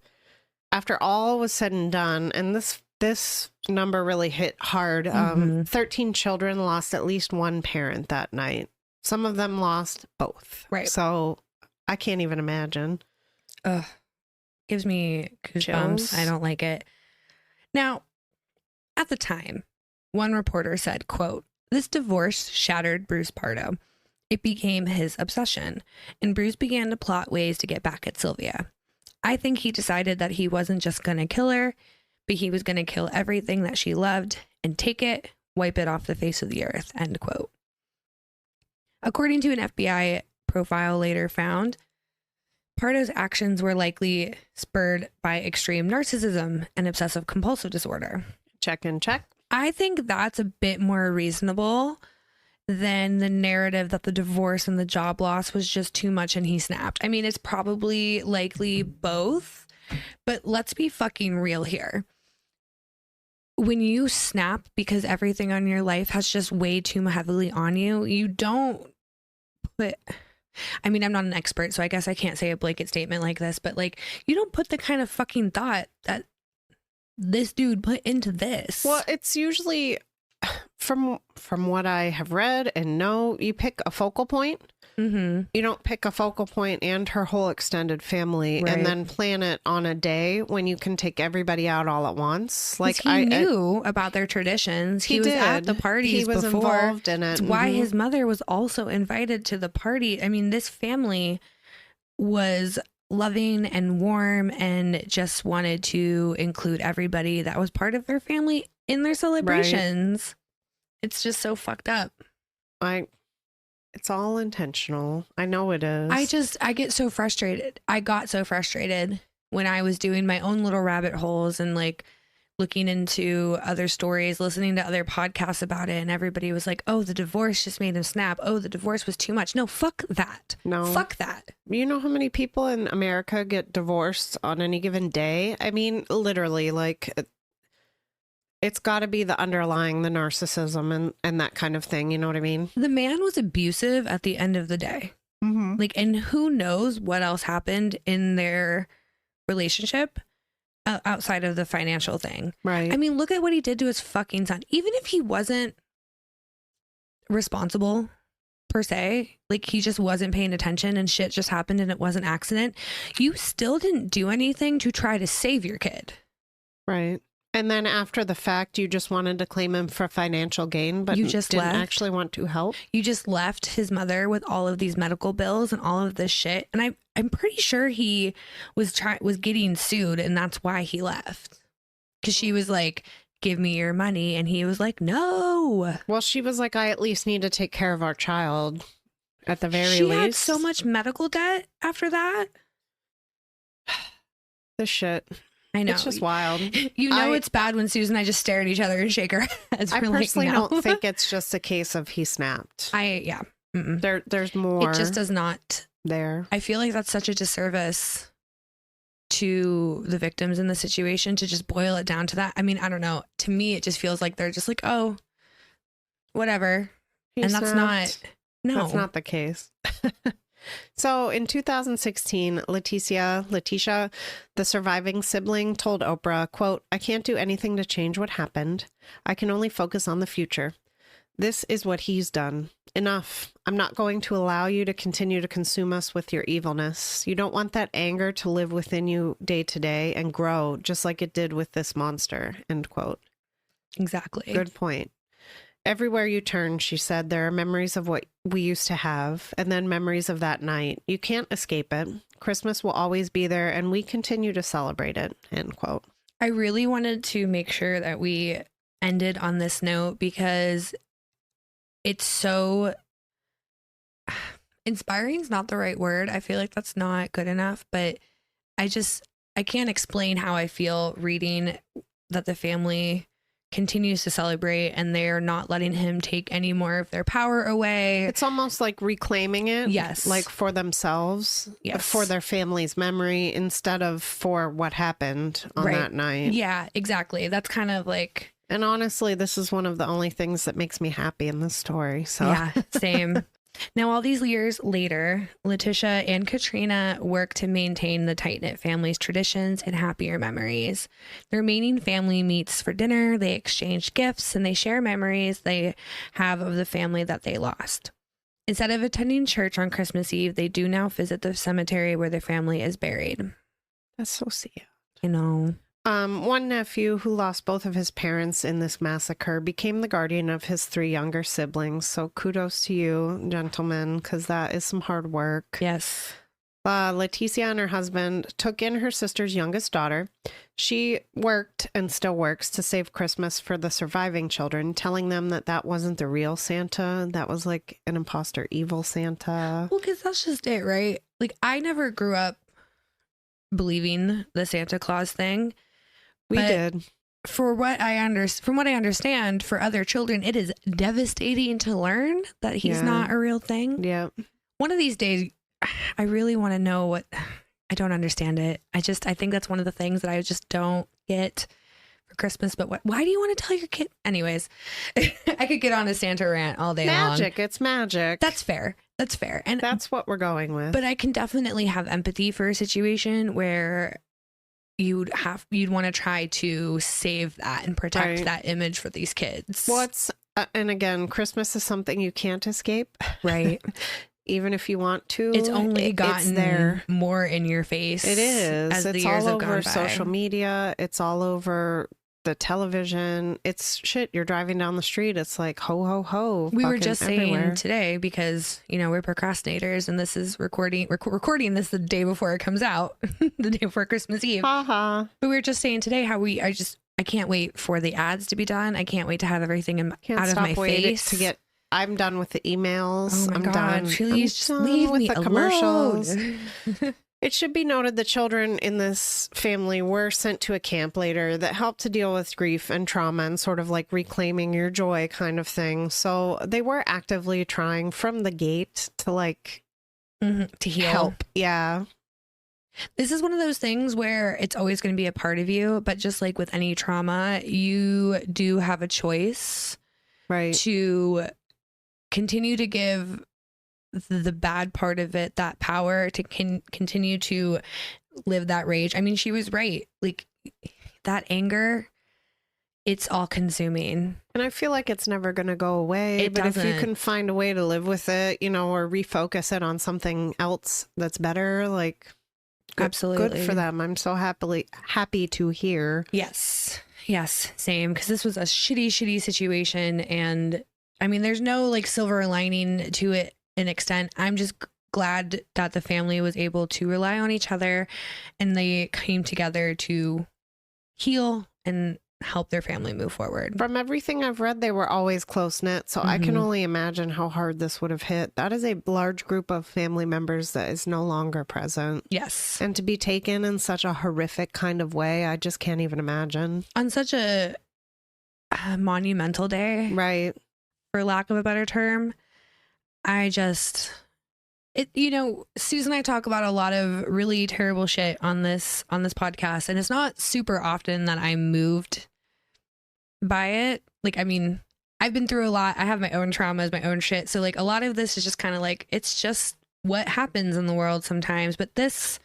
Speaker 3: After all was said and done, and this number really hit hard, 13 children lost at least one parent that night. Some of them lost both.
Speaker 2: Right.
Speaker 3: So I can't even imagine.
Speaker 2: Ugh. Gives me goosebumps.
Speaker 3: Chills.
Speaker 2: I don't like it. Now, at the time, one reporter said, quote, "This divorce shattered Bruce Pardo. It became his obsession, and Bruce began to plot ways to get back at Sylvia. I think he decided that he wasn't just going to kill her, but he was going to kill everything that she loved and take it, wipe it off the face of the earth," end quote. According to an FBI profile later found, Pardo's actions were likely spurred by extreme narcissism and obsessive compulsive disorder.
Speaker 3: Check and check.
Speaker 2: I think that's a bit more reasonable than the narrative that the divorce and the job loss was just too much and he snapped. I mean, it's probably likely both, but let's be fucking real here. When you snap because everything on your life has just weighed too heavily on you, you don't put... I mean, I'm not an expert, so I guess I can't say a blanket statement like this, but like, you don't put the kind of fucking thought that this dude put into this.
Speaker 3: Well, it's usually, from what I have read and know, you pick a focal point.
Speaker 2: Mm-hmm.
Speaker 3: You don't pick a focal point and her whole extended family
Speaker 2: Right.
Speaker 3: and then plan it on a day when you can take everybody out all at once.
Speaker 2: Like he knew about their traditions. He was at the parties
Speaker 3: He was
Speaker 2: before.
Speaker 3: involved in it.
Speaker 2: That's why
Speaker 3: Mhm.
Speaker 2: his mother was also invited to the party. I mean, this family was loving and warm and just wanted to include everybody that was part of their family in their celebrations. It's just so fucked up.
Speaker 3: It's all intentional. I know it is.
Speaker 2: I get so frustrated. I got so frustrated when I was doing my own little rabbit holes and like looking into other stories, listening to other podcasts about it. And everybody was like, oh, the divorce just made him snap. Oh, the divorce was too much. No, fuck that.
Speaker 3: No.
Speaker 2: Fuck that.
Speaker 3: You know how many people in America get divorced on any given day? I mean, literally, like, it's got to be the underlying, the narcissism and that kind of thing. You know what I mean?
Speaker 2: The man was abusive at the end of the day.
Speaker 3: Mm-hmm.
Speaker 2: Like, and who knows what else happened in their relationship outside of the financial thing.
Speaker 3: Right.
Speaker 2: I mean, look at what he did to his fucking son. Even if he wasn't responsible per se, like he just wasn't paying attention and shit just happened and it was an accident, you still didn't do anything to try to save your kid.
Speaker 3: Right. And then after the fact, you just wanted to claim him for financial gain, but
Speaker 2: you just
Speaker 3: didn't
Speaker 2: left.
Speaker 3: actually want to help.
Speaker 2: You just left his mother with all of these medical bills and all of this shit. And I'm pretty sure he was getting sued, and that's why he left. Because she was like, give me your money. And he was like, no.
Speaker 3: Well, she was like, I at least need to take care of our child at the very least.
Speaker 2: She had so much medical debt after that.
Speaker 3: This shit.
Speaker 2: I know.
Speaker 3: It's just wild.
Speaker 2: It's bad when Susan and I just stare at each other and shake our heads.
Speaker 3: I
Speaker 2: We're
Speaker 3: personally
Speaker 2: like, no.
Speaker 3: don't think it's just a case of he snapped.
Speaker 2: Mm-mm.
Speaker 3: There's more.
Speaker 2: It just does not.
Speaker 3: There.
Speaker 2: I feel like that's such a disservice to the victims in the situation to just boil it down to that. I mean, I don't know. To me, it just feels like they're just like, oh, whatever.
Speaker 3: He
Speaker 2: and that's
Speaker 3: snapped.
Speaker 2: not, no.
Speaker 3: That's not the case. So in 2016, Letitia, the surviving sibling, told Oprah, quote, I can't do anything to change what happened. I can only focus on the future. This is what he's done. Enough. I'm not going to allow you to continue to consume us with your evilness. You don't want that anger to live within you day to day and grow just like it did with this monster, end quote.
Speaker 2: Exactly.
Speaker 3: Good point. Everywhere you turn, she said, there are memories of what we used to have, and then memories of that night. You can't escape it. Christmas will always be there, and we continue to celebrate it, end quote.
Speaker 2: I really wanted to make sure that we ended on this note because it's so inspiring is not the right word. I feel like that's not good enough, but I can't explain how I feel reading that the family continues to celebrate and they're not letting him take any more of their power away.
Speaker 3: It's almost like reclaiming it.
Speaker 2: Yes.
Speaker 3: Like for themselves,
Speaker 2: yes,
Speaker 3: for their family's memory instead of for what happened on that night.
Speaker 2: Yeah, exactly. That's kind of like...
Speaker 3: And honestly, this is one of the only things that makes me happy in this story. So
Speaker 2: yeah, same. Now, all these years later, Letitia and Katrina work to maintain the tight-knit family's traditions and happier memories. The remaining family meets for dinner, they exchange gifts, and they share memories they have of the family that they lost. Instead of attending church on Christmas Eve, they do now visit the cemetery where their family is buried.
Speaker 3: That's so sad.
Speaker 2: You know.
Speaker 3: One nephew who lost both of his parents in this massacre became the guardian of his 3 younger siblings. So kudos to you, gentlemen, because that is some hard work.
Speaker 2: Yes.
Speaker 3: Leticia and her husband took in her sister's youngest daughter. She worked and still works to save Christmas for the surviving children, telling them that that wasn't the real Santa. That was like an imposter evil Santa.
Speaker 2: Well, because that's just it, right? Like, I never grew up believing the Santa Claus thing.
Speaker 3: We did.
Speaker 2: From what I understand, for other children, it is devastating to learn that he's not a real thing.
Speaker 3: Yeah.
Speaker 2: One of these days, I really want to know what. I don't understand it. I think that's one of the things that I just don't get for Christmas. But why do you want to tell your kid? Anyways, I could get on a Santa rant all day long.
Speaker 3: Magic. It's magic.
Speaker 2: That's fair. That's fair. And
Speaker 3: that's what we're going with.
Speaker 2: But I can definitely have empathy for a situation where you'd want to try to save that and protect that image for these kids.
Speaker 3: And again, Christmas is something you can't escape.
Speaker 2: Right.
Speaker 3: Even if you want to.
Speaker 2: It's only gotten there more in your face.
Speaker 3: It is.
Speaker 2: As the
Speaker 3: it's
Speaker 2: years
Speaker 3: all
Speaker 2: have
Speaker 3: over
Speaker 2: gone by.
Speaker 3: social media. It's all over the television. It's shit. You're driving down the street. It's like ho, ho, ho.
Speaker 2: We were just
Speaker 3: everywhere.
Speaker 2: saying today, because, we're procrastinators and this is recording this the day before it comes out, the day before Christmas Eve.
Speaker 3: But
Speaker 2: we were just saying today how I can't wait for the ads to be done. I can't wait to have everything out of my face.
Speaker 3: I'm done with the emails.
Speaker 2: Oh my
Speaker 3: I'm
Speaker 2: God,
Speaker 3: done.
Speaker 2: please just leave me alone.
Speaker 3: Commercials. It should be noted the children in this family were sent to a camp later that helped to deal with grief and trauma and sort of like reclaiming your joy kind of thing. So they were actively trying from the gate to
Speaker 2: to heal.
Speaker 3: Help. Yeah.
Speaker 2: This is one of those things where it's always going to be a part of you, but just like with any trauma, you do have a choice,
Speaker 3: right,
Speaker 2: to continue to give the bad part of it that power to continue to live that rage. I mean, she was right. Like, that anger, it's all consuming.
Speaker 3: And I feel like it's never going to go away.
Speaker 2: It
Speaker 3: but if you
Speaker 2: doesn't.
Speaker 3: can find a way to live with it, you know, or refocus it on something else that's better, like good,
Speaker 2: Absolutely.
Speaker 3: good for them. I'm so happy to hear.
Speaker 2: Yes. Yes. Same. Because this was a shitty situation. And I mean, there's no like silver lining to it an extent. I'm just glad that the family was able to rely on each other and they came together to heal and help their family move forward.
Speaker 3: From everything I've read, they were always close knit. So I can only imagine how hard this would have hit. That is a large group of family members that is no longer present.
Speaker 2: Yes.
Speaker 3: And to be taken in such a horrific kind of way, I just can't even imagine.
Speaker 2: On such a monumental day,
Speaker 3: Right.
Speaker 2: for lack of a better term, Susan and I talk about a lot of really terrible shit on this podcast, and it's not super often that I'm moved by it. Like, I mean, I've been through a lot. I have my own traumas, my own shit. So like a lot of this is just kind of like, it's just what happens in the world sometimes. But this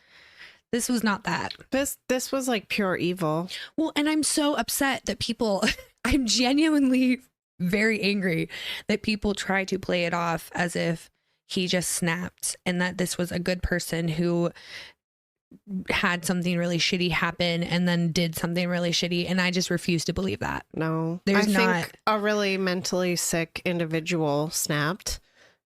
Speaker 2: was not that.
Speaker 3: This was like pure evil.
Speaker 2: Well, and I'm so upset that people, I'm genuinely very angry that people try to play it off as if he just snapped and that this was a good person who had something really shitty happen and then did something really shitty. And I just refuse to believe that.
Speaker 3: No,
Speaker 2: I
Speaker 3: think a really mentally sick individual snapped,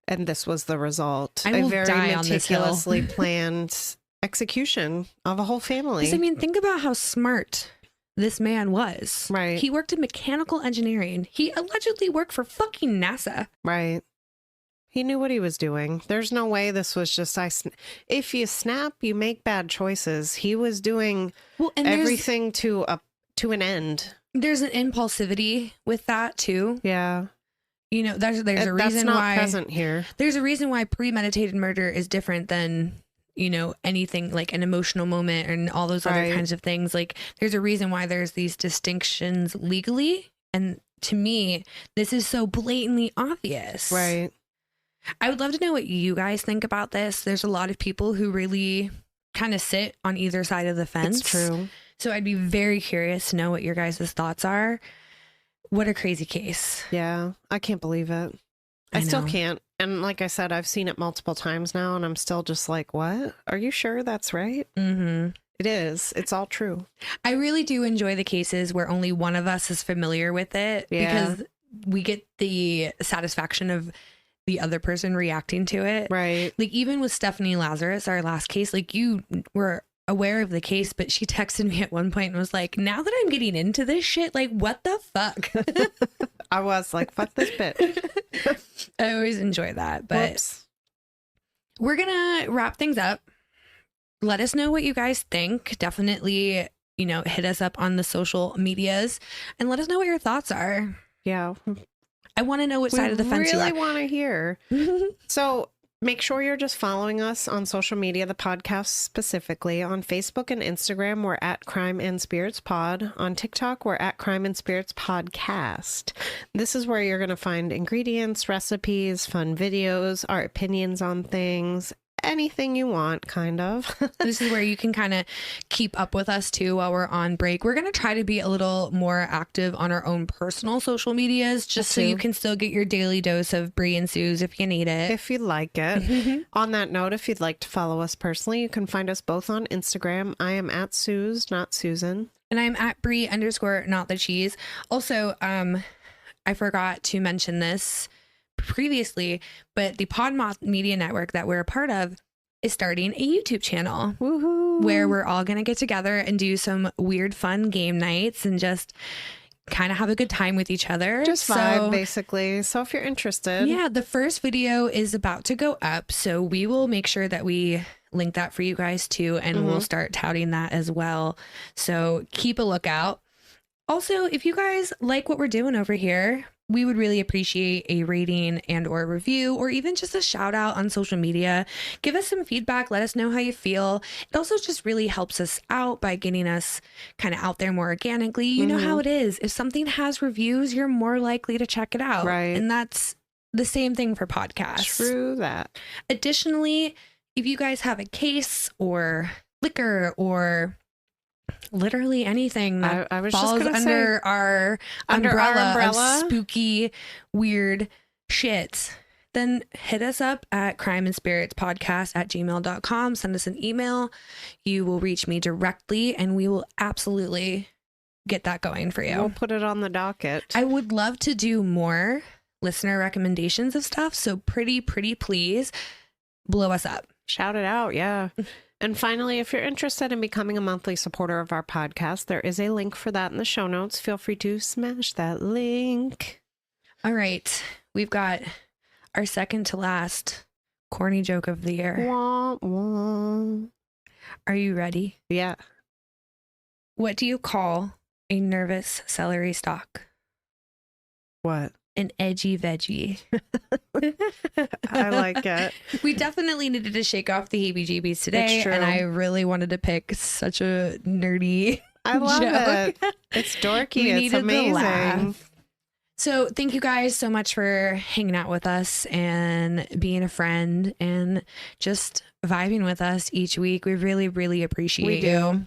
Speaker 3: and this was the result.
Speaker 2: I will
Speaker 3: a very
Speaker 2: die on this hill.
Speaker 3: meticulously planned execution of a whole family.
Speaker 2: 'Cause, I mean, think about how smart this man was.
Speaker 3: Right.
Speaker 2: He worked in mechanical engineering. He allegedly worked for fucking NASA.
Speaker 3: Right. He knew what he was doing. There's no way this was just, if you snap, you make bad choices. He was doing everything to an end.
Speaker 2: There's an impulsivity with that too.
Speaker 3: Yeah.
Speaker 2: You know, there's a
Speaker 3: That's
Speaker 2: reason
Speaker 3: not
Speaker 2: why
Speaker 3: present here.
Speaker 2: There's a reason why premeditated murder is different than, you know, anything like an emotional moment and all those other kinds of things. Like, there's a reason why there's these distinctions legally. And to me, this is so blatantly obvious.
Speaker 3: Right.
Speaker 2: I would love to know what you guys think about this. There's a lot of people who really kind of sit on either side of the fence.
Speaker 3: It's true.
Speaker 2: So I'd be very curious to know what your guys' thoughts are. What a crazy case.
Speaker 3: Yeah. I can't believe it. I still can't. And like I said, I've seen it multiple times now and I'm still just like, what? Are you sure that's right?
Speaker 2: Mm-hmm.
Speaker 3: It is. It's all true.
Speaker 2: I really do enjoy the cases where only one of us is familiar with it because we get the satisfaction of the other person reacting to it.
Speaker 3: Right.
Speaker 2: Like even with Stephanie Lazarus, our last case, like you were aware of the case, but she texted me at one point and was like, now that I'm getting into this shit, like what the fuck?
Speaker 3: I was like, fuck this bitch.
Speaker 2: I always enjoy that. But
Speaker 3: Whoops.
Speaker 2: We're going to wrap things up. Let us know what you guys think. Definitely, you know, hit us up on the social medias and let us know what your thoughts are.
Speaker 3: Yeah.
Speaker 2: I want to know which side of the fence you
Speaker 3: really
Speaker 2: are.
Speaker 3: want to hear. So make sure you're just following us on social media, the podcast specifically. On Facebook and Instagram, we're at Crime and Spirits Pod. On TikTok, we're at Crime and Spirits Podcast. This is where you're going to find ingredients, recipes, fun videos, our opinions on things, anything you want, kind of.
Speaker 2: This is where you can kind of keep up with us too while we're on break. We're going to try to be a little more active on our own personal social medias just so you can still get your daily dose of Brie and Suze if you need it.
Speaker 3: If you like it. On that note, if you'd like to follow us personally, you can find us both on Instagram. I am at Suze, not Susan.
Speaker 2: And I'm at Brie _ not the cheese. Also, I forgot to mention this previously, but the Podmoth Media Network that we're a part of is starting a YouTube channel.
Speaker 3: Woohoo.
Speaker 2: Where we're all going to get together and do some weird fun game nights and just kind of have a good time with each other.
Speaker 3: Just vibe, basically. So if you're interested.
Speaker 2: Yeah, the first video is about to go up, so we will make sure that we link that for you guys too, and we'll start touting that as well. So keep a lookout. Also, if you guys like what we're doing over here, we would really appreciate a rating and or review, or even just a shout out on social media. Give us some feedback. Let us know how you feel. It also just really helps us out by getting us kind of out there more organically. You know how it is. If something has reviews, you're more likely to check it out.
Speaker 3: Right.
Speaker 2: And that's the same thing for podcasts.
Speaker 3: True that.
Speaker 2: Additionally, if you guys have a case or liquor or literally anything that
Speaker 3: I was just
Speaker 2: falls
Speaker 3: gonna
Speaker 2: under
Speaker 3: say,
Speaker 2: our
Speaker 3: under our
Speaker 2: umbrella of spooky, weird shit, then hit us up at crimeandspiritspodcast@gmail.com. Send us an email. You will reach me directly, and we will absolutely get that going for you.
Speaker 3: We'll put it on the docket.
Speaker 2: I would love to do more listener recommendations of stuff, so pretty please blow us up.
Speaker 3: Shout it out, yeah. And finally, if you're interested in becoming a monthly supporter of our podcast, there is a link for that in the show notes. Feel free to smash that link.
Speaker 2: All right, we've got our second to last corny joke of the year.
Speaker 3: Wah, wah.
Speaker 2: Are you ready?
Speaker 3: Yeah.
Speaker 2: What do you call a nervous celery stalk?
Speaker 3: What?
Speaker 2: An edgy veggie.
Speaker 3: I like it.
Speaker 2: We definitely needed to shake off the heebie-jeebies today,
Speaker 3: It's true.
Speaker 2: and I really wanted to pick such a nerdy
Speaker 3: I love
Speaker 2: joke.
Speaker 3: it. It's dorky.
Speaker 2: We
Speaker 3: It's
Speaker 2: needed the
Speaker 3: amazing.
Speaker 2: laugh. So thank you guys so much for hanging out with us and being a friend and just vibing with us each week. We really appreciate
Speaker 3: We do.
Speaker 2: you.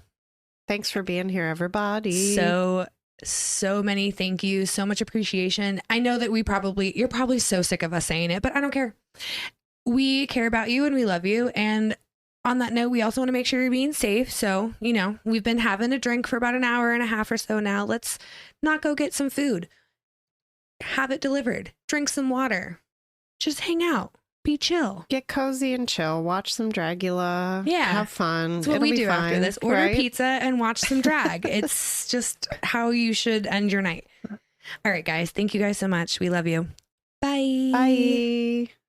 Speaker 3: Thanks for being here, everybody.
Speaker 2: So many thank yous, so much appreciation. I know that you're probably so sick of us saying it, but I don't care. We care about you and we love you. And on that note, we also want to make sure you're being safe. So, we've been having a drink for about an hour and a half or so now. Let's not go get some food. Have it delivered. Drink some water. Just hang out. Be chill.
Speaker 3: Get cozy and chill. Watch some Dragula.
Speaker 2: Yeah.
Speaker 3: Have fun.
Speaker 2: That's what
Speaker 3: It'll
Speaker 2: we
Speaker 3: be
Speaker 2: do after
Speaker 3: fine,
Speaker 2: this. Order
Speaker 3: right?
Speaker 2: pizza and watch some drag. It's just how you should end your night. All right, guys. Thank you guys so much. We love you. Bye.
Speaker 3: Bye.